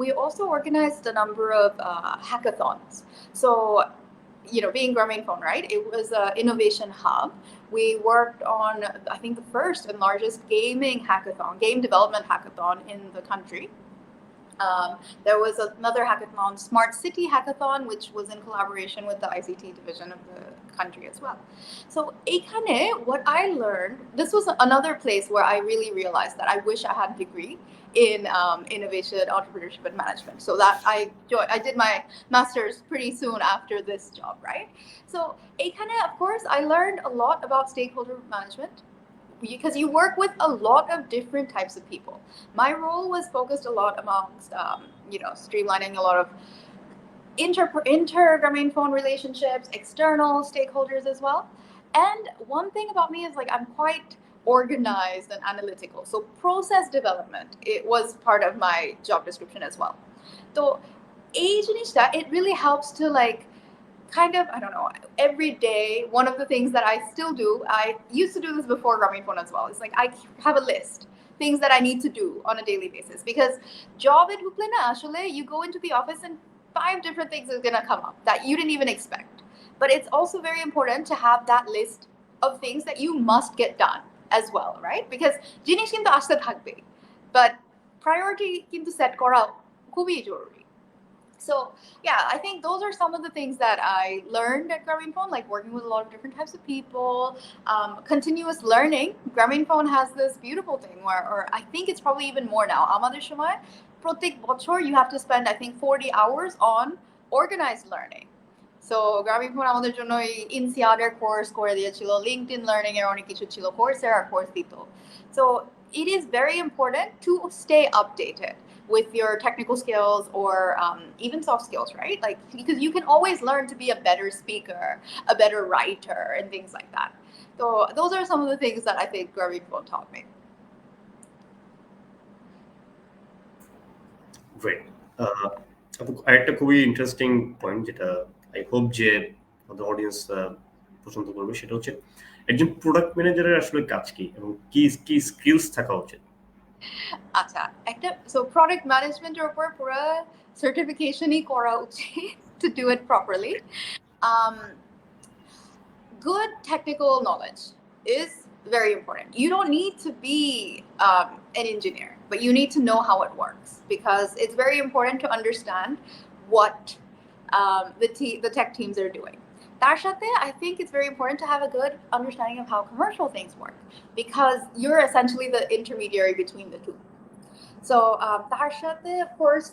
We also organized a number of hackathons. So being Grameenphone, right? It was an innovation hub. We worked on, I think, the first and largest game development hackathon in the country. There was another hackathon, Smart City Hackathon, which was in collaboration with the ICT division of the country as well. So what I learned, this was another place where I really realized that I wish I had a degree in innovation, entrepreneurship, and management. So that I did my master's pretty soon after this job, right? So of course, I learned a lot about stakeholder management, because you work with a lot of different types of people. My role was focused a lot amongst, streamlining a lot of inter-Grameenphone relationships, external stakeholders as well. And one thing about me is I'm quite organized and analytical. So process development, it was part of my job description as well. So it really helps to I don't know, every day, one of the things that I still do, I used to do this before Grameenphone as well, it's I have a list, things that I need to do on a daily basis, because job at Huplena, actually, you go into the office and 5 different things are going to come up that you didn't even expect. But it's also very important to have that list of things that you must get done as well, right? Because জিনিস কিন্তু আসতে থাকবে, but priority কিন্তু set করা খুবই জরুরি. So yeah, I think those are some of the things that I learned at Grameenphone, working with a lot of different types of people, continuous learning. Grameenphone has this beautiful thing or I think it's probably even more now. Amader shomoy protek bochor you have to spend, I think, 40 hours on organized learning. So Grameenphone আমাদের জন্য INSEAD course করে দিয়েছিল, LinkedIn learning এর অনেক কিছু ছিল, Coursera course দিত. So it is very important to stay updated with your technical skills or even soft skills, right? Because you can always learn to be a better speaker, a better writer, and things like that. So those are some of the things that I think Grameenphone taught me. Great. আরেকটা খুবই interesting point, যেটা I hope যে আমাদের audience পছন্দ করবে, সেটা হচ্ছে একজন প্রোডাক্ট ম্যানেজারের আসলে কাজ কি এবং কি কি স্কিলস থাকা উচিত। আচ্ছা, সো প্রোডাক্ট ম্যানেজমেন্টের উপর পুরো সার্টিফিকেশনই করা উচিত to do it properly. Good technical knowledge is very important. You don't need to be an engineer, but you need to know how it works, because it's very important to understand what the tech teams are doing. তার সাথে, I think it's very important to have a good understanding of how commercial things work, because you're essentially the intermediary between the two. So তার সাথে, of course,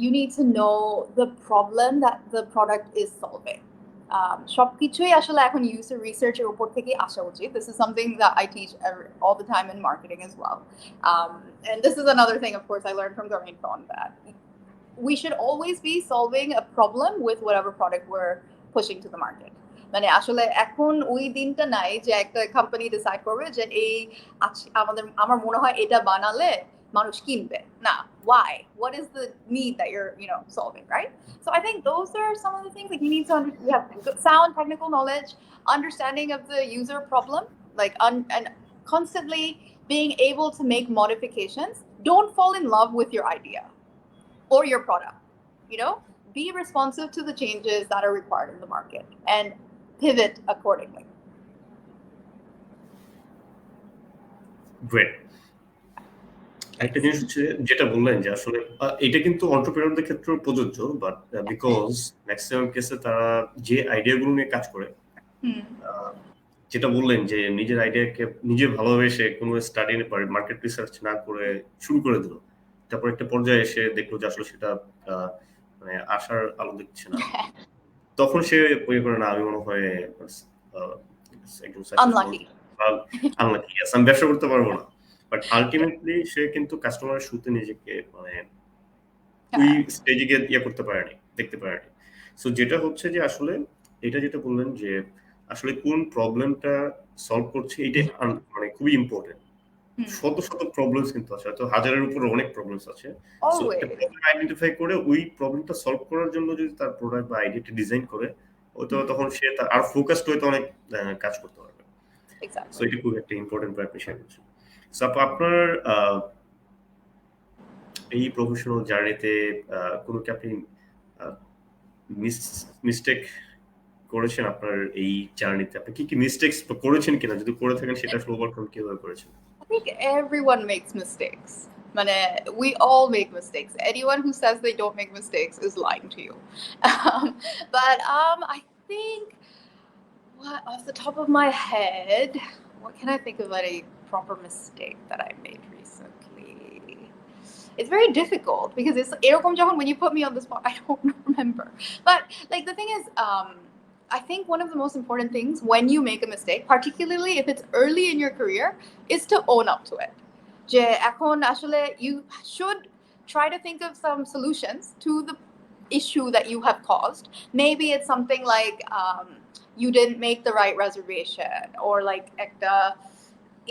you need to know the problem that the product is solving. সবকিছুই আসলে এখন user research এর উপর থেকে আসা উচিত. This is something that I teach all the time in marketing as well. And this is another thing, of course, I learned from Grameenphone, that we should always be solving a problem with whatever product we're pushing to the market. মানে আসলে এখন ওই দিনটা নাই যে একটা company decide করবে যে আমার মনে হয় এটা বানালে মানুষ কিনবে না. Why? What is the need that you're solving, right? So I think those are some of the things you need to you have sound technical knowledge, understanding of the user problem, and constantly being able to make modifications. Don't fall in love with your idea or your product. Be responsive to the changes that are required in the market and pivot accordingly. Great. একটা জিনিস হচ্ছে যেটা বললেন, যে আসলে এটা কিন্তু এন্টারপ্রেনারদের ক্ষেত্রেও প্রযোজ্য, বাট বিকজ ম্যাক্সিমাম কেসে তারা যে আইডিয়াগুলো নিয়ে কাজ করে, যেটা বললেন যে নিজের আইডিয়াকে নিজে ভালোবেসে কোনো স্টাডি মার্কেট রিসার্চ না করে শুরু করে দিল, তারপর একটা পর্যায়ে এসে দেখলো যে আসলে সেটা মানে আশার আলো দেখছে না, তখন সে মনে করে না, আমি মনে হয় একদম আনলাকি, আমি ব্যবসা করতে পারবো না। বাট আলটিমেটলি সে কিন্তু কাস্টমারের শুতে নিজেকে মানে ওই স্টেজে গিয়ে করতে পারেনি, দেখতে পারেনি। সো যেটা হচ্ছে যে আসলে এটা যেটা বললেন যে আসলে কোন প্রবলেমটা সলভ করছে, এটা মানে খুবই ইম্পর্টেন্ট। শত শত প্রবলেমস কিন্তু আছে, হয়তো হাজারের উপরে অনেক প্রবলেমস আছে। সো একটা প্রবলেম আইডেন্টিফাই করে ওই প্রবলেমটা সলভ করার জন্য যদি তার প্রোডাক্ট বা আইডিয়াটা ডিজাইন করে, হয়তো তখন সে তার আর ফোকাসড হয়ে অনেক কাজ করতে পারবে। সো এটা খুব একটা ইম্পর্টেন্ট ব্যাপার শেয়ার করছি। সো আপনার এই প্রফেশনাল জার্নিতে কোনো কি আপনি মিস্টেক করেছেন আপনার এই জার্নিতে? আপনি কি মিস্টেকস করেছেন কিনা? যদি করে থাকেন সেটা আসলে ওভারকাম কিভাবে করেছেন? I think everyone makes mistakes. We all make mistakes. Anyone who says they don't make mistakes is lying to you. I think, off the top of my head, what can I think of a proper mistake that I made recently? It's very difficult because it's এরকম যখন when you put me on the spot, I don't remember. But like the thing is, I think one of the most important things when you make a mistake, particularly if it's early in your career, is to own up to it. যে এখন আসলে you should try to think of some solutions to the issue that you have caused. Maybe it's something like you didn't make the right reservation, or like একটা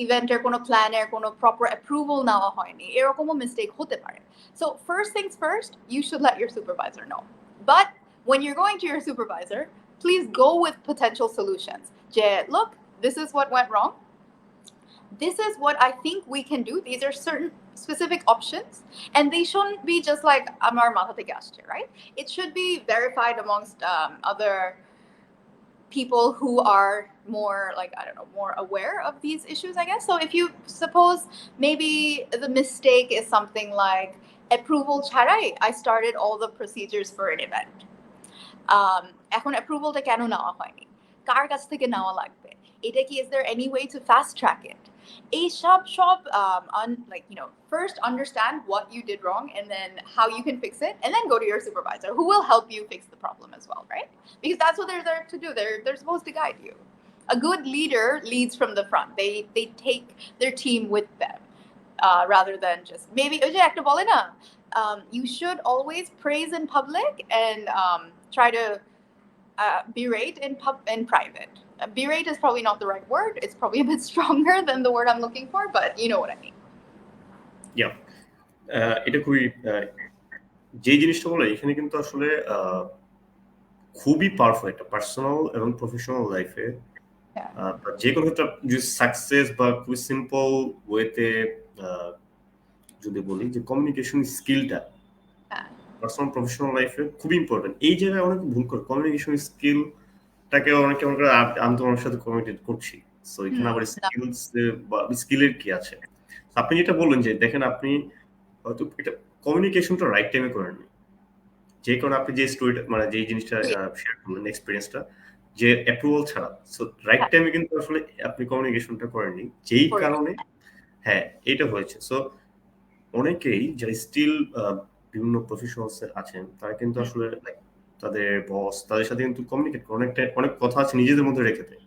ইভেন্টের কোনো প্ল্যানের কোনো proper approval নেওয়া হয়নি, এরকমও মিস্টেক হতে পারে। So first things first, you should let your supervisor know. But when you're going to your supervisor, please go with potential solutions. Look, this is what went wrong. This is what I think we can do. These are certain specific options, and they shouldn't be just like amar matha theke asche, right? It should be verified amongst other people who are more like, I don't know, more aware of these issues, I guess. So if you suppose maybe the mistake is something like approval charai, I started all the procedures for an event. এখন অ্যাপ্রুভালটা কেন নেওয়া হয়নি, কার কাছ থেকে নেওয়া লাগবে, এটা কি, is there any way to fast track it? এই সব like, first understand what you did wrong and then how you can fix it, and then go to your supervisor who will help you fix the problem as well, right? Because that's what they're there to do. They're supposed to guide you. A good leader leads from the front. They take their team with them, rather than just maybe you should always praise in public and try to berate in private. Berate is probably not the right word. It's probably a bit stronger than the word I'm looking for, but you know what I mean. Yeah. এটা খুবই যে জিনিসটা বলে এখানে কিন্তু আসলে খুবই powerful একটা পার্সোনাল এবং প্রফেশনাল লাইফে যে কোনো একটা যদি সাকসেস বা খুবই সিম্পল ওয়েতে যদি বলি যে কমিউনিকেশন স্কিলটা পার্সোনাল প্রফেশনাল লাইফে খুবই ইম্পর্টেন্ট। এই জায়গায় অনেক ভুল করে কমিউনিকেশন স্কিলটাকে অনেকে মনে করে আমি তোমার সাথে কমিউনিকেট করছি, সো এখানে আবার স্কিলস বা স্কিলের কি আছে? আপনি যেটা বললেন যে দেখেন আপনি হয়তো এটা কমিউনিকেশনটা রাইট টাইমে করেননি, যে কারণে আপনি যে স্টোরিটা মানে যে জিনিসটা শেয়ার করলেন এক্সপেরিয়েন্সটা যে অ্যাপ্রুভাল ছাড়া, সো রাইট টাইমে কিন্তু আসলে আপনি কমিউনিকেশনটা করেননি, যেই কারণে হ্যাঁ এটা হয়েছে। সো অনেকেই যারা স্টিল বিভিন্ন প্রফেশনালস আছেন তারা কিন্তু আসলে তাদের বস তাদের সাথে কিন্তু কমিউনিকেট করে অনেক কথা আছে নিজেদের মধ্যে রেখে দেয়।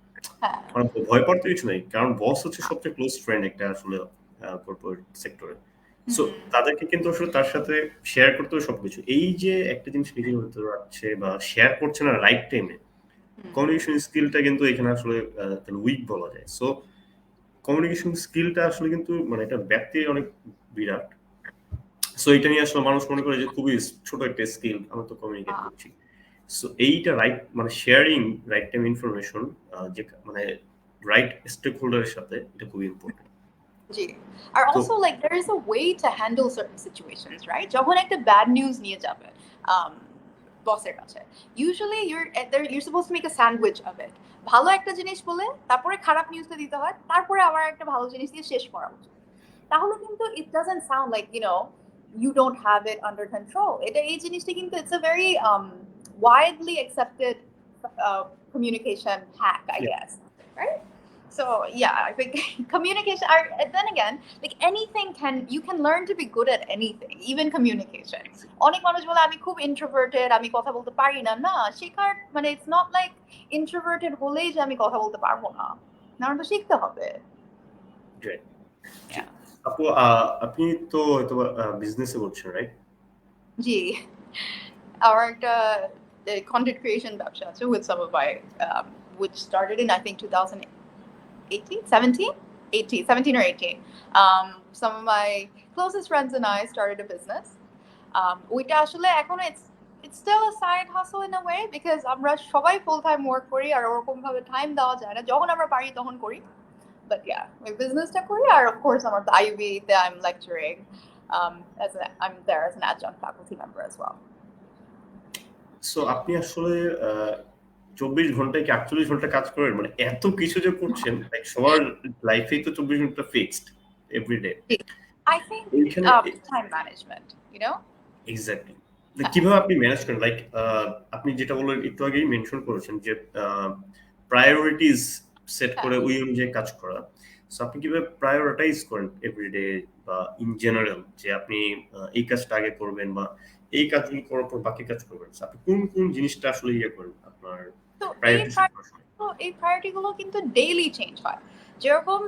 মানে ভয় পাওয়ার তো কিছু নেই, কারণ বস হচ্ছে সবচেয়ে ক্লোজ ফ্রেন্ড একটা আসলে কর্পোরেট সেক্টরে। সো তাদেরকে কিন্তু আসলে তার সাথে শেয়ার করতে হবে সবকিছু। এই যে একটা জিনিস নিজের হতে পারছে বা শেয়ার করছে না রাইট টাইমে, কমিউনিকেশন স্কিলটা কিন্তু এখানে আসলে উইক বলা যায়। সো কমিউনিকেশন স্কিলটা আসলে কিন্তু মানে এটা ব্যাপ্তি অনেক বিরাট। সো এটা নিয়ে আসলে মানুষ মনে করে যে খুবই ছোট একটা স্কিল, আমরা তো কমিউনিকেট করছি। সো এইটা রাইট মানে শেয়ারিং রাইট টাইম ইনফরমেশন যে মানে রাইট স্টেক হোল্ডারের সাথে এটা খুবই ইম্পর্টেন্ট। জি, আর also like there is a way to handle certain situations, right? যখন একটা bad news নিয়ে যাবে বসের কাছে, usually you're supposed to make a sandwich of it. ভালো একটা জিনিস বলে তারপরে খারাপ নিউজটা দিতে হয়, তারপরে আবার একটা ভালো জিনিস দিয়ে শেষ করা উচিত। তাহলে কিন্তু it doesn't sound like you don't have it under control. এই জিনিসটা কিন্তু it's a very widely accepted communication hack, I guess, right? So yeah, I think communication and then again, like anything you can learn to be good at anything, even communication. অনেক মানুষ বলে আমি খুব introverted, আমি কথা বলতে পারি না। না, শেখার মানে it's not like introverted হলেই যে আমি কথা বলতে পারবো না, তো শিখতে হবে। আপু আপনি তো হয়তো বিজনেসে করছেন, রাইট? জি, আমার একটা content creation ব্যবসা আছে with some of my which started in I think 17 or 18. Some of my closest friends and I started a business. ওইটা আসলে এখনো it's still a side hustle in a way because আমরা সবাই full time work করি আর ওরকম ভাবে time দেওয়া যায় না, যখন আমরা পারি তখন করি। But yeah, my businessটা করি আর of course আমার IUB তে I'm lecturing I'm there as an adjunct faculty member as well. So আপনি আসলে 24 ঘন্টায় কি 48 ঘন্টা কাজ করেন? মানে এত কিছু যে করছেন, লাইক সবার লাইফেই তো 24 ঘন্টা ফিক্সড এভরিডে। I think এইখানে time management, you know? Exactly. হ্যাঁ, কিভাবে আপনি ম্যানেজ করেন? লাইক আপনি যেটা বললেন একটু আগেই মেনশন করেছেন যে প্রায়োরিটিজ সেট হ্যাঁ। করে ওই অনুযায়ী কাজ করা। সো আপনি কিভাবে প্রায়োরিটাইজ করেন এভরিডে বা ইন জেনারেল যে আপনি এই কাজটা আগে করবেন বা এই কাজগুলো করার পর বাকি কাজ করবেন? So আপনি কোন কোন জিনিসটা আসলে ইয়ে করেন আপনার তো প্রায়োরিটি সেট করার সময়? এই প্রায়োরিটি গুলো কিন্তু ডেইলি চেঞ্জ হয়। যেরকম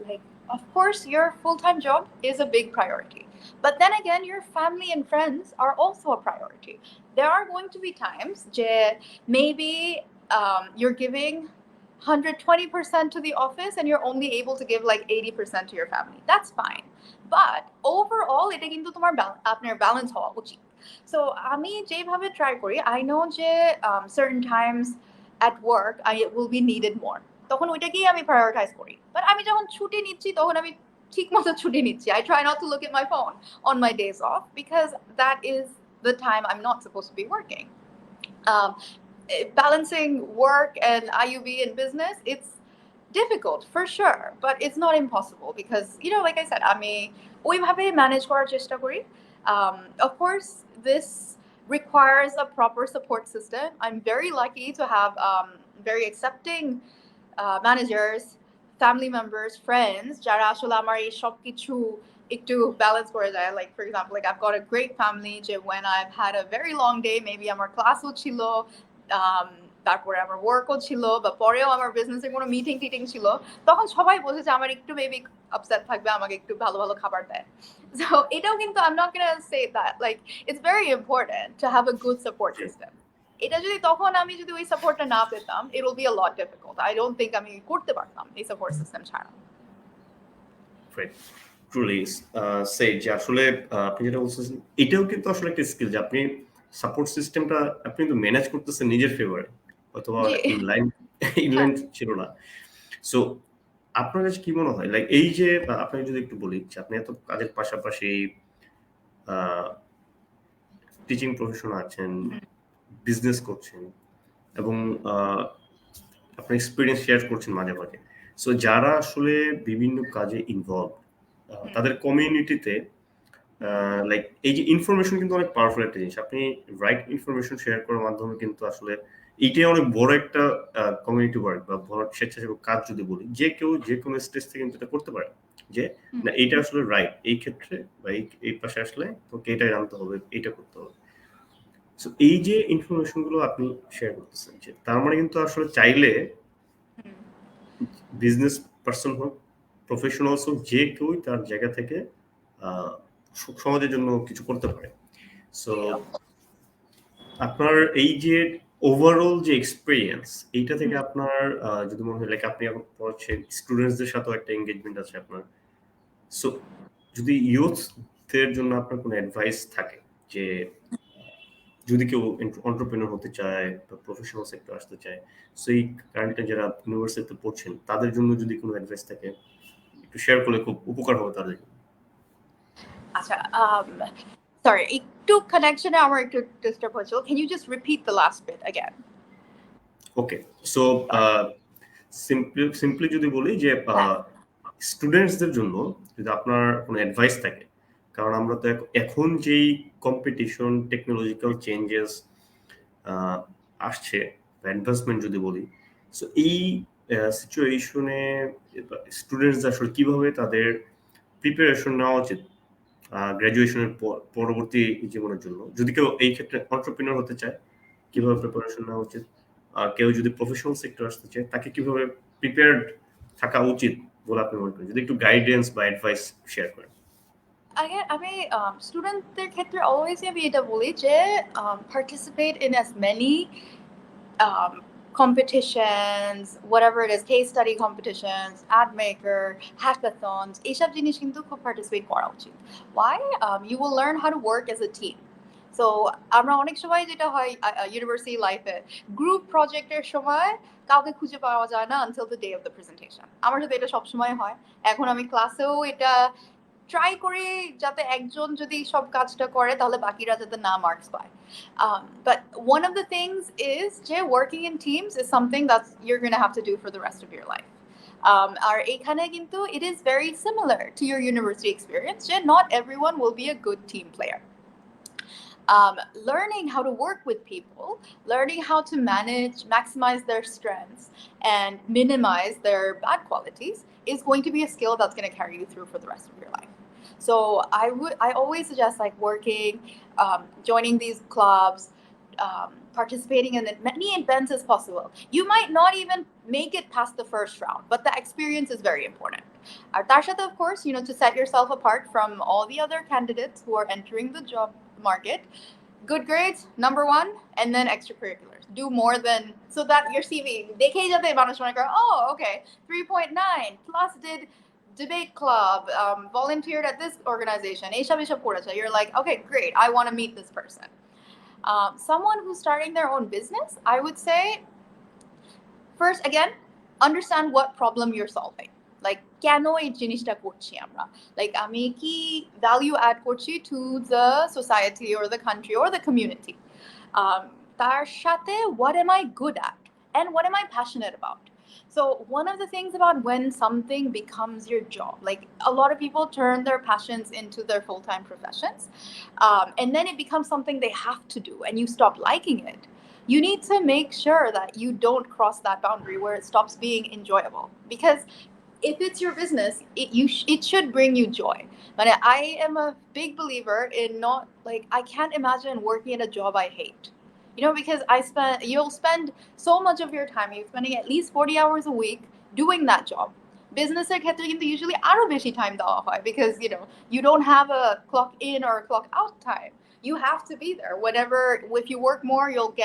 like of course your full-time job is a big priority, but then again your family and friends are also a priority. There are going to be times যে maybe you're giving 120% to the office and you're only able to give like 80% to your family. That's fine, but overall এটা কিন্তু তোমার আপনার balance হওয়া উচিত। So আমি যেভাবে try করি, I know যে certain times at work I will be needed more. তখন ওইটাকেই আমি prioritize করি। But আমি যখন ছুটি নিচ্ছি তখন আমি ঠিক মতো ছুটি নিচ্ছি। I try not to look at my phone on my days off because that is the time I'm not supposed to be working. Um, Balancing work and IUB and business, it's difficult for sure, but it's not impossible because, you know, like I said, আমি ওইভাবে manage করার চেষ্টা করি. Of course, this requires a proper support system. I'm very lucky to have very accepting managers, family members, friends, যারা আসলে আমার এই সব কিছু একটু ব্যালেন্স করে যায়. Like for example, like I've got a great family যে when I've had a very long day, maybe আমার ক্লাসও ছিল, তারপরে আমার ওয়ার্কও ছিল বা পরেও আমার বিজনেসে কোনো মিটিং টিটিং ছিল, তখন সবাই বোঝে যে আমার একটু মেবি আপসেট থাকবে, আমাকে একটু ভালো ভালো খাবার দেয়। So এটাও কিন্তু I'm not gonna say that like it's very important to have a good support system. এটা যদি তখন আমি যদি ওই সাপোর্টটা না পেতাম, it will be a lot difficult. I don't think আমি করতে পারতাম এই সাপোর্ট সিস্টেম ছাড়া। ট্রুলি সে যে আসলে আপনি যেটা বলছেন এটাও কিন্তু আসলে একটা স্কিল যে আপনি সাপোর্ট সিস্টেমটা আপনি কিন্তু ম্যানেজ করতেছেন নিজের ফেভারে, অথবা জি। ইনলাইন হ্যাঁ। ছিল না। সো আপনার কাছে কি মনে হয় লাইক এই যে আপনাকে যদি একটু বলি যে আপনি এত কাজের পাশাপাশি টিচিং প্রফেশন আছেন, বিজনেস করছেন এবং আপনার এক্সপেরিয়েন্স শেয়ার করছেন মাঝে মাঝে। সো যারা আসলে বিভিন্ন কাজে ইনভলভ তাদের কমিউনিটিতে লাইক এই যে ইনফরমেশন কিন্তু অনেক পাওয়ারফুল একটা জিনিস। আপনি রাইট ইনফরমেশন শেয়ার করার মাধ্যমে কিন্তু আসলে এইটাই অনেক বড় একটা কমিউনিটি ওয়ার্ক বা বড় স্বেচ্ছাসেবক কাজ যদি বলি, যে কেউ যে কোনো স্টেজ থেকে কিন্তু এটা করতে পারে যে না এইটা আসলে রাইট এই ক্ষেত্রে বা এই পাশে আসলে তোকে এটাই জানতে হবে, এটা করতে হবে। সো এই যে ইনফরমেশন গুলো আপনি শেয়ার করতেছেন যে তার মানে কিন্তু আসলে চাইলে বিজনেস পার্সন হোক, প্রফেশনালস হোক, যে কেউই তার জায়গা থেকে সমাজের জন্য কিছু করতে পারে। সো আপনার এই যে ওভারঅল যে এক্সপেরিয়েন্স এইটা থেকে আপনার যদি মনে হয় লাইক আপনি এখন পড়াচ্ছেন স্টুডেন্টসদের সাথেও একটা এঙ্গেজমেন্ট আছে আপনার। সো যদি ইউথদের জন্য আপনার কোনো অ্যাডভাইস থাকে যে যদি কেউ এন্টারপ্রেনার হতে চায় বা প্রফেশনাল সেক্টর আসতে চায়, সো এই কারেন্টে যারা ইউনিভার্সিটিতে পড়ছেন তাদের জন্য যদি কোনো অ্যাডভাইস থাকে একটু শেয়ার করলে খুব উপকার হবে তাদের জন্য। আচ্ছা, sorry, একটু কানেকশনে আমার একটু ডিস্টার্ব হচ্ছিল। Can you just repeat the last bit again? Okay, so simply যদি বলি যে স্টুডেন্টসদের জন্য যদি আপনার কোনো অ্যাডভাইস থাকে, কারণ আমরা তো এখন যেই কম্পিটিশন টেকনোলজিক্যাল চেঞ্জেস আসছে বা অ্যাডভান্সমেন্ট যদি বলি, সো এই সিচুয়েশনে স্টুডেন্টস আসলে কিভাবে তাদের প্রিপারেশন নেওয়া উচিত গ্রাজুয়েশনের পরবর্তী জীবনের জন্য, যদি কেউ এই ক্ষেত্রে এন্টারপ্রেনার হতে চায় কিভাবে প্রিপারেশন নেওয়া উচিত, কেউ যদি প্রফেশনাল সেক্টর আসতে চায় তাকে কিভাবে প্রিপেয়ার্ড থাকা উচিত বলে আপনি মনে করেন, যদি একটু গাইডেন্স বা অ্যাডভাইস শেয়ার করেন। আমি স্টুডেন্টদের ক্ষেত্রে অলওয়েজ আমি এটা বলি যে participate in as many competitions, whatever it is, case study competitions, ad maker, hackathons, এইসব জিনিস কিন্তু খুব participate করা উচিত। Why? You will learn how to work as a team. So আমরা অনেক সময় যেটা হয় ইউনিভার্সিটি লাইফে গ্রুপ প্রজেক্টের সময় কাউকে খুঁজে পাওয়া যায় না until the day of the presentation. আমার সাথে এটা সবসময় হয়। এখন আমি ক্লাসেও এটা ট্রাই করি যাতে একজন যদি সব কাজটা করে তাহলে বাকিরা যাতে না মার্কস পায় but one of the things is যে working in teams is something that you're going to have to do for the rest of your life আর এখানে কিন্তু it is very similar to your university experience যে not everyone will be a good team player learning how to work with people, learning how to maximize their strengths, and minimize their bad qualities is going to be a skill that's going to carry you through for the rest of your life. So I always suggest like working, joining these clubs, participating in as many events as possible. You might not even make it past the first round, but the experience is very important. Of course, to set yourself apart from all the other candidates who are entering the job market, good grades, number one, and then extracurriculars. Do more than, so that your CV, oh, okay, 3.9, plus did debate club, volunteered at this organization. You're like, okay, great, I want to meet this person. Someone who's starting their own business, I would say, first, again, understand what problem you're solving. Like, কেন এই জিনিসটা করছি আমরা? Like, আমি কি value add করছি to the society or the country or the community? তার সাথে, what am I good at? And what am I passionate about? So one of the things about when something becomes your job, like a lot of people turn their passions into their full-time professions, and then it becomes something they have to do and you stop liking it. You need to make sure that you don't cross that boundary where it stops being enjoyable. Because if it's your business, it should bring you joy. But I am a big believer in not, like, I can't imagine working at a job I hate. Because you'll spend so much of your time, you're spending at least 40 hours a week doing that job. Businesses usually আরো বেশি time দেওয়া হয় because you don't have a clock in or a clock out time. You have to be there. Whatever, if you work more, you'll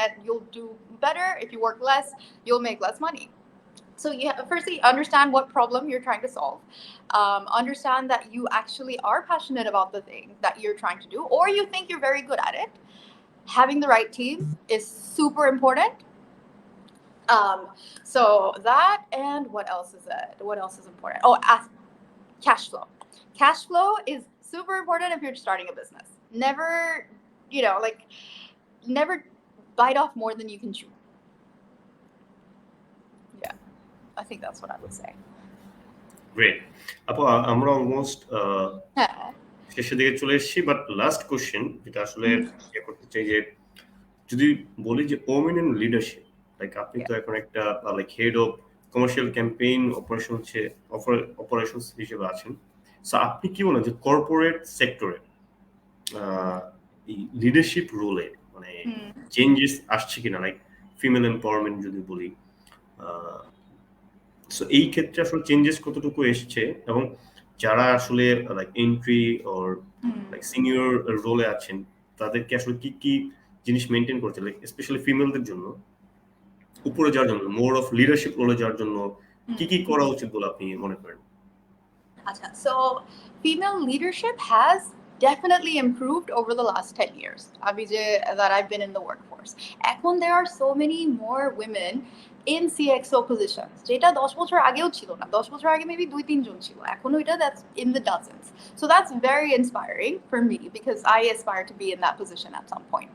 do better. If you work less, you'll make less money. So you firstly understand what problem you're trying to solve. Understand that you actually are passionate about the thing that you're trying to do, or you think you're very good at it. Having the right team is super important. So that, and what else is it? What else is important? Oh, cash flow. Cash flow is super important if you're starting a business. Never, never bite off more than you can chew. Yeah, I think that's what I would say. Great. আপু আমরা almost শেষের দিকে চলে এসেছি, but last question যেটা আসলে করতে চাই যে যদি বলি যে ওমেন ইন লিডারশিপ, লাইক আপনি তো এখন একটা like head of commercial campaign operations হিসেবে আছেন, সো আপনি কি বলেন যে কর্পোরেট সেক্টরে লিডারশিপ রোলে মানে চেঞ্জেস আসছে কিনা, লাইক ফিমেল এম্পাওয়ারমেন্ট যদি বলি, সো এই ক্ষেত্রে আসলে চেঞ্জেস কতটুকু এসছে, এবং যারা আসলে like entry or like senior রোলে আছেন তাদেরকে আসলে কি কি জিনিস মেনটেন করতে, লাইক স্পেশালি ফিমেলদের জন্য উপরে যাওয়ার জন্য, মোর অফ লিডারশিপ রোলে যাওয়ার জন্য কি কি করা উচিত বলে আপনি মনে করেন? আচ্ছা, so female leadership has definitely improved over the last 10 years that I've been in the workforce. এখন there are so many more women in CXO positions, যেটা 10 বছর আগেও ছিল না। 10 বছর আগে maybe 2-3 জন ছিল, এখন ওইটা that's in the dozens. So that's very inspiring for me because I aspire to be in that position at some point.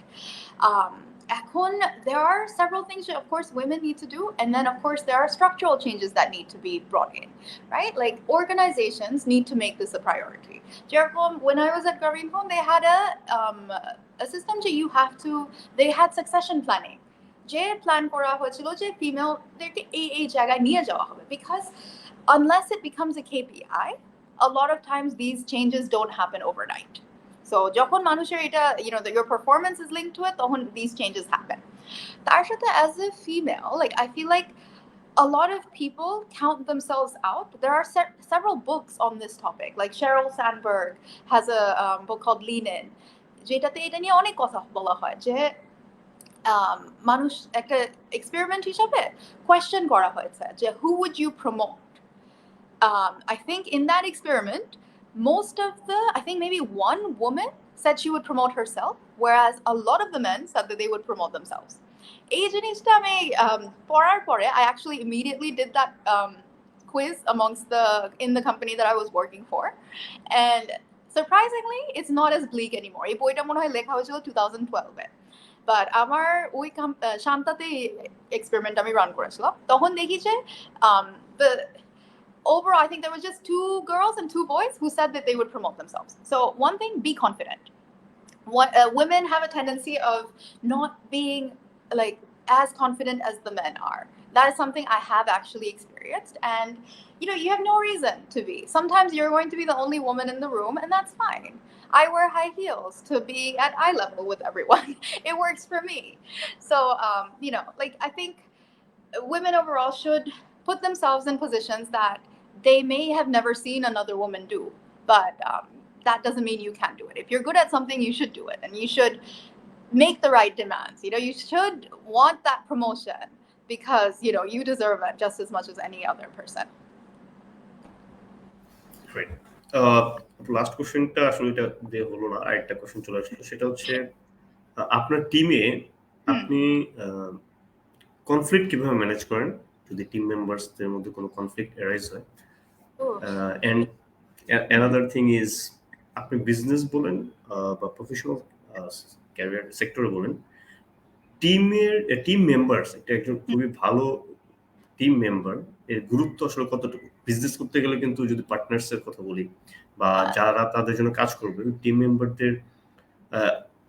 There are several things that, of course, women need to do, and then, of course, there are structural changes that need to be brought in, right? Like, organizations need to make this a priority. When I was at Green Home, they had a system that they had succession planning. যে plan করা হয়েছিল যে ফিমেলদেরকে এই জায়গায় নিয়ে যাওয়া হবে, because unless it becomes a KPI, a lot of times these changes don't happen overnight. So যখন মানুষের এটা your performance is linked to it, তখন these changes happen. তার সাথে as a female, like I feel like a lot of people count themselves out. There are several books on this topic, like Sheryl Sandberg has a book called Lean In, যেটাতে এটা নিয়ে অনেক কথা বলা হয় যে মানুষ একটা এক্সপেরিমেন্ট হিসাবে কোয়েশ্চেন করা হয়েছে যে who would you promote. I think in that experiment most of I think maybe one woman said she would promote herself, whereas a lot of the men said that they would promote themselves. এই জিনিসটা আমি পড়ার পরে I actually immediately did that quiz in the company that I was working for, and surprisingly, it's not as bleak anymore. এই বইটা মনে হয় লেখা হয়েছিল 2012-এ। বাট আমার ওই শান্তাতে এক্সপেরিমেন্ট আমি রান করেছিলাম, তখন দেখি যে the overall, I think there was just 2 girls and 2 boys who said that they would promote themselves. So one thing, be confident. Women have a tendency of not being like as confident as the men are. That is something I have actually experienced, and you have no reason to be. Sometimes you're going to be the only woman in the room, and that's fine. I wear high heels to be at eye level with everyone. It works for me. So like, I think women overall should put themselves in positions that they may have never seen another woman do, but that doesn't mean you can't do it. If you're good at something, you should do it, and you should make the right demands. You should want that promotion because you deserve it just as much as any other person. Great. Last কোশ্চেনটা আসলে এটা দিয়ে হলো না, আরেকটা question চলে আসলো, সেটা হচ্ছে আপনার টিমে আপনি কনফ্লিক্ট কিভাবে ম্যানেজ করেন যদি টিম মেম্বারসদের মধ্যে কোনো কনফ্লিক্ট অ্যারাইজ হয়? এন্ড অ্যানাদার থিং ইজ, আপনি বিজনেস বলেন বা প্রফেশনাল ক্যারিয়ার সেক্টরে বলেন, টিম মেম্বারস একজন খুবই ভালো টিম মেম্বার এর গুরুত্ব আসলে কতটুকু? বিজনেস করতে গেলে কিন্তু যদি পার্টনার্স এর কথা বলি বা যারা তাদের জন্য কাজ করবে, টিম মেম্বারদের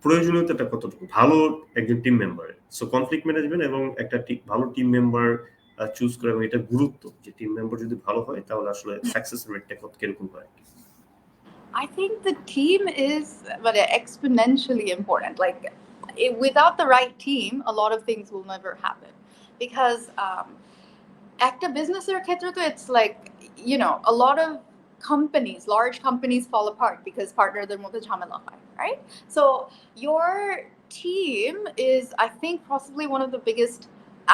প্রয়োজনীয়তাটা কতটুকু ভালো একজন টিম মেম্বারের? সো কনফ্লিক্ট ম্যানেজমেন্ট এবং একটা ভালো টিম মেম্বার চুজ করে, এবং এটা গুরুত্ব যে টিম মেম্বার যদি ভালো হয় তাহলে আসলে সাকসেস রেটটা কত কিরকম হয়? I think the team is exponentially important. Like, without the right team, a lot of things will never happen. Because একটা business-এর ক্ষেত্রে তো it's like, a lot of large companies fall apart because partnerদের মধ্যে ঝামেলা হয়, right? So your team is, I think, possibly one of the biggest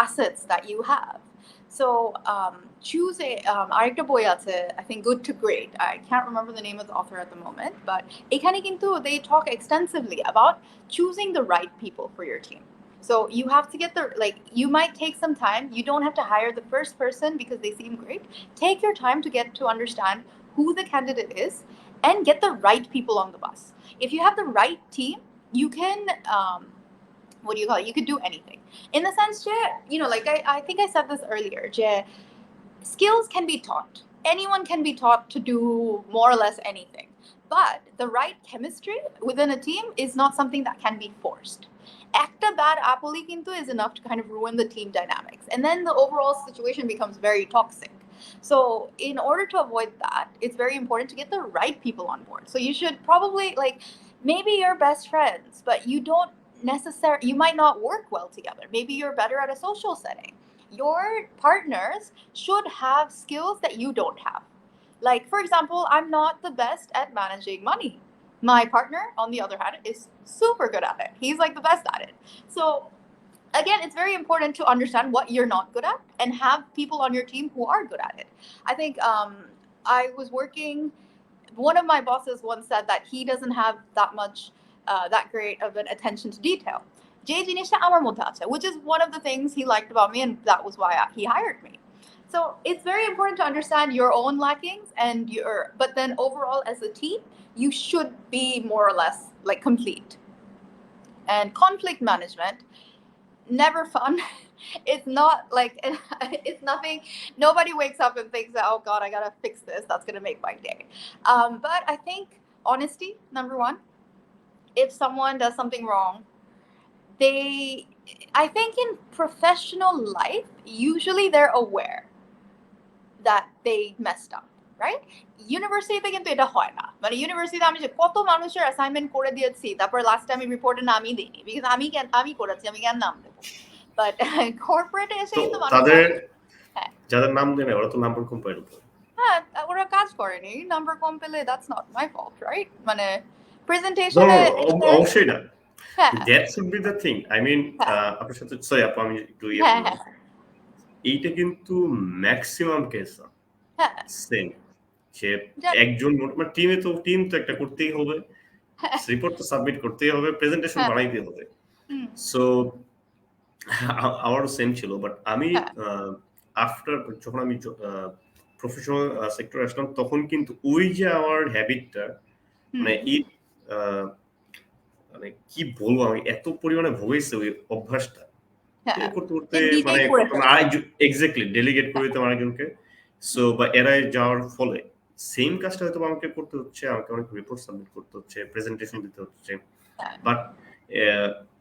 assets that you have. So choose আরেকটা বই আছে, I think, Good to Great. I can't remember the name of the author at the moment, but এখানে কিন্তু they talk extensively about choosing the right people for your team. So you have to get you might take some time. You don't have to hire the first person because they seem great. Take your time to get to understand who the candidate is and get the right people on the bus. If you have the right team, you can what do you call it? You could do anything. In the sense that, like I think I said this earlier, skills can be taught. Anyone can be taught to do more or less anything. But the right chemistry within a team is not something that can be forced. একটা bad apple kintu is enough to kind of ruin the team dynamics. And then the overall situation becomes very toxic. So in order to avoid that, it's very important to get the right people on board. So you should probably, like, maybe you're best friends, but you might not work well together. Maybe you're better at a social setting. Your partners should have skills that you don't have. Like, for example, I'm not the best at managing money. My partner, on the other hand, is super good at it. He's like the best at it. So again, it's very important to understand what you're not good at and have people on your team who are good at it. I think one of my bosses once said that he doesn't have that great of an attention to detail. Which is one of the things he liked about me, and that was why he hired me. So it's very important to understand your own lackings but then overall as a team, you should be more or less like complete. And conflict management, never fun. It's not like, it's nothing. Nobody wakes up and thinks that, oh God, I gotta fix this. That's gonna make my day. But I think honesty, number one. If someone does something wrong, I think in professional life, usually they're aware that they messed up, right? ইউনিভার্সিটিতে কিন্তু এটা হয় না। মানে ইউনিভার্সিটিতে আমি যে কত মানুষের অ্যাসাইনমেন্ট করে দিয়েছি, তারপর লাস্টে আমি রিপোর্টে নামই দিইনি, বিকজ আমি করেছি, আমি কেন নাম দেবো? বাট কর্পোরেটে এসে কিন্তু যাদের নাম দেয় না ওরা তো নাম্বার কম পায়। হ্যাঁ, ওরা কাজ করেনি, নাম্বার কম পেলে that's not my fault, right? মানে প্রেজেন্টেশনে অবশ্যই না। That should be the thing. I mean, আপনার সাথে সরি আপু, আমি একটু এইটা কিন্তু ম্যাক্সিমাম কেস সেম, যে একজন টিম তো একটা করতেই হবে, রিপোর্ট তো সাবমিট করতেই হবে, প্রেজেন্টেশন বানাইতে হবে। সো আমারও সেম ছিল, বাট আমি আফটার যখন আমি প্রফেশনাল সেক্টরে আসলাম তখন কিন্তু ওই যে আমার হ্যাবিটটা মানে হুম। এই মানে কি বলবো আমি এত পরিমাণে ভোগেছে ওই অভ্যাসটা হ্যাঁ, করতে করতে যে মানে নিজেই করে আমার ফেলছে। আরেকজন এক্স্যাক্টলি ডেলিগেট করে দিতাম আরেকজনকে সো বা এরাই যাওয়ার ফলে সেম কাজটা হয়তো আমাকে করতে হচ্ছে আমাকে অনেক রিপোর্ট সাবমিট করতে হচ্ছে প্রেজেন্টেশন দিতে হচ্ছে হ্যাঁ, বাট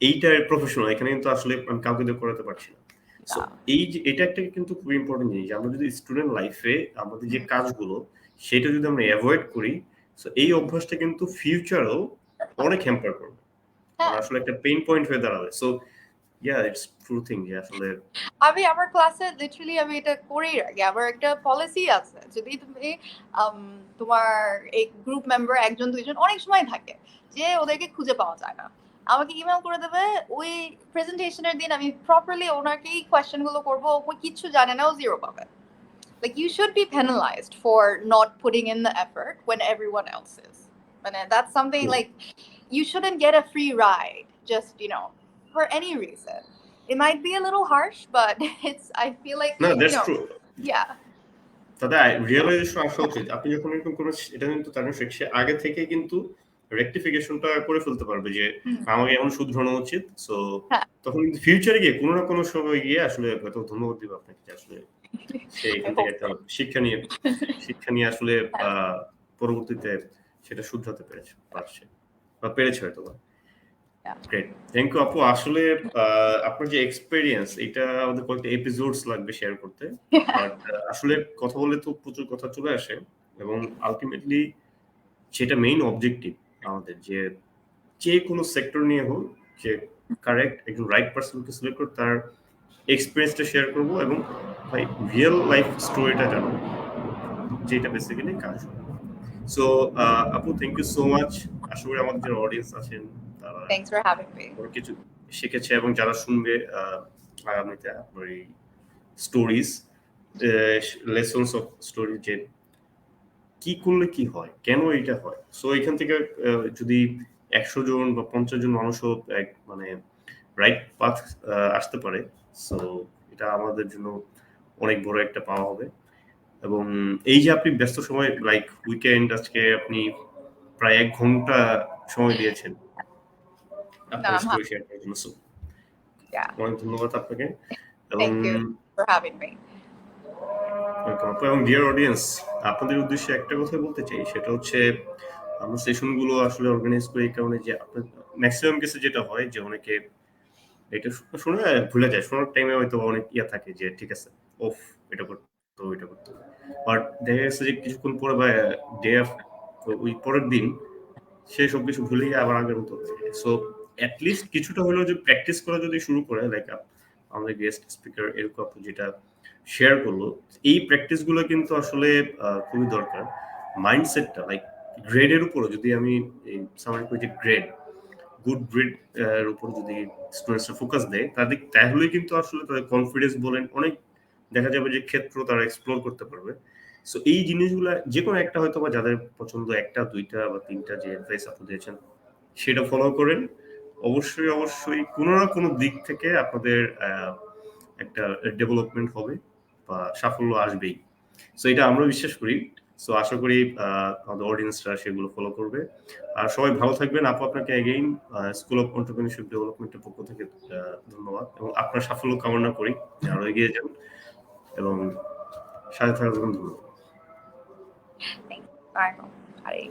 এইটা প্রফেশনাল এখানে কিন্তু আসলে আমি কাউকে দিয়ে করাতে পারছি না সো yeah, এই যে এটা একটা কিন্তু খুবই ইম্পর্টেন্ট জিনিস আমরা যদি স্টুডেন্ট লাইফে আমাদের যে হুম, কাজগুলো সেটা যদি আমরা অ্যাভয়েড করি সো এই অভ্যাসটা কিন্তু ফিউচারেও অনেক হ্যাম্পার করবে মানে হ্যাঁ। আসলে একটা পেইন পয়েন্ট হয়ে দাঁড়াবে so yeah it's true thing যে আসলে আমি আমার ক্লাসে লিটারালি আমি এটা করেই রাখি। আমার একটা পলিসি আছে। যদি তুমি আম তোমার এই গ্রুপ মেম্বার ১ জন ২ জন অনেক সময় থাকে যে ওদেরকে খুঁজে পাওয়া যায় না। আমাকে ইমেইল করে দেবে। ওই প্রেজেন্টেশন এর দিন আমি প্রপারলি ওনাকেই কোয়েশ্চেন গুলো করব। ও কিচ্ছু জানে না, ও 0 পাবে। Like you should be penalized for not putting in the effort when everyone else is. মানে that's something true. like you shouldn't get a free ride just, for any reason. It might be a little harsh, but I feel like, না that's true yeah. তাদের realisation আসা উচিত আপনি যখন এরকম কোনো এটা কিন্তু তার সে আগে থেকে কিন্তু রেকটিফিকেশনটা করে ফেলতে পারবে যে হুম, আমাকে এমন শুধরানো উচিত সো হ্যাঁ, তখন কিন্তু ফিউচারে গিয়ে কোনো না কোনো সময় গিয়ে আসলে হয়তো ধন্যবাদ দিব আপনাকে যে আসলে সে I এখান থেকে hope একটা so. শিক্ষা নিয়ে আসলে হ্যাঁ, পরবর্তীতে সেটা শুধরাতে পারছে বা পেরেছে হয়তো বা yeah. গ্রেট থ্যাংক ইউ আপু আসলে আপনার যে এক্সপেরিয়েন্স এটা আমাদের কয়েকটা এপিসোডস লাগবে শেয়ার করতে বাট আসলে কথা বলে তো প্রচুর কথা চলে আসে এবং আলটিমেটলি সেটা মেইন অবজেক্টিভ আমাদের যে কোনো সেক্টর নিয়ে হোক যে কারেক্ট একজন রাইট পার্সনকে সিলেক্ট করে তার এক্সপিরিয়েন্সটা শেয়ার করবো এবং ভাই রিয়েল লাইফ স্টোরিটা জানাবো যেটা বেসিক্যালি কাজ সো আপু থ্যাংক ইউ সো মাচ আশা করি আমাদের যারা অডিয়েন্স আছেন তারা Thanks for having me. অনেক কিছু শিখেছে এবং যারা শুনবে আগামীতে আপনার এই স্টোরিজ লেসন্স অফ স্টোরি যে কি করলে কি হয় কেন এটা হয় সো এখান থেকে যদি 100 জন বা 50 জন মানুষও এক মানে রাইট পাথ আসতে পারে সো এটা আমাদের জন্য অনেক বড় একটা পাওয়া হবে এবং এই যে আপনি ব্যস্ত সময় লাইক উইকেন্ড আজকে আপনি প্রায় 1 ঘন্টা সময় দিয়েছেন No, আপনার I'm স্টোরি happy. শেয়ার করার জন্য সো Yeah. অনেক ধন্যবাদ আপনাকে এবং Thank you for having me. এবং ডিয়ার অডিয়েন্স আপনাদের উদ্দেশ্যে একটা কথা বলতে চাই সেটা হচ্ছে আমরা সেশনগুলো আসলে অর্গানাইজ করি এই কারণে যে আপনার ম্যাক্সিমাম কেসে যেটা হয় যে অনেকে এটা শুনে ভুলে যায় শোনার টাইমে হয়তো অনেক থাকে যে ঠিক আছে ওফ এটা করতো এটা করতো বাট দেখা গেছে যে কিছুক্ষণ পরে বা ডে ওই পরের দিন সে সবকিছু ভুলে গিয়ে আবার আগের মতো সো অ্যাটলিস্ট কিছুটা হলেও যে প্র্যাকটিস করা যদি শুরু করে লাইক আমাদের গেস্ট স্পিকার এরকম আপু যেটা শেয়ার করলো এই প্র্যাকটিস গুলো কিন্তু আসলে খুবই দরকার মাইন্ডসেটটা লাইক গ্রেডের উপরও যদি আমি সামারি করি যে গ্রেড গুড গ্রেড এর উপর যদি স্টুডেন্টসরা ফোকাস দেয় তাহলে কিন্তু আসলে তাদের কনফিডেন্স বলেন অনেক দেখা যাবে যে ক্ষেত্র তারা এক্সপ্লোর করতে পারবে সো এই জিনিসগুলা যে কোনো একটা হয়তো বা যাদের পছন্দ একটা দুইটা বা তিনটা যে অ্যাডভাইস আপনি দিয়েছেন সেটা ফলো করেন অবশ্যই অবশ্যই কোনো না কোনো দিক থেকে আপনাদের একটা ডেভেলপমেন্ট হবে বা সাফল্য আসবেই সো এটা আমরা বিশ্বাস করি সো আশা করি আমাদের অডিয়েন্সরা সেগুলো ফলো করবে আর সবাই ভালো থাকবেন আপু আপনাকে এগেইন স্কুল অফ এন্টারপ্রেনিউরশিপ ডেভেলপমেন্টের পক্ষ থেকে ধন্যবাদ এবং আপনার সাফল্য কামনা করি আরো এগিয়ে যান এবং সাথে থাকার জন্য ধন্যবাদ Thanks. Bye. Bye.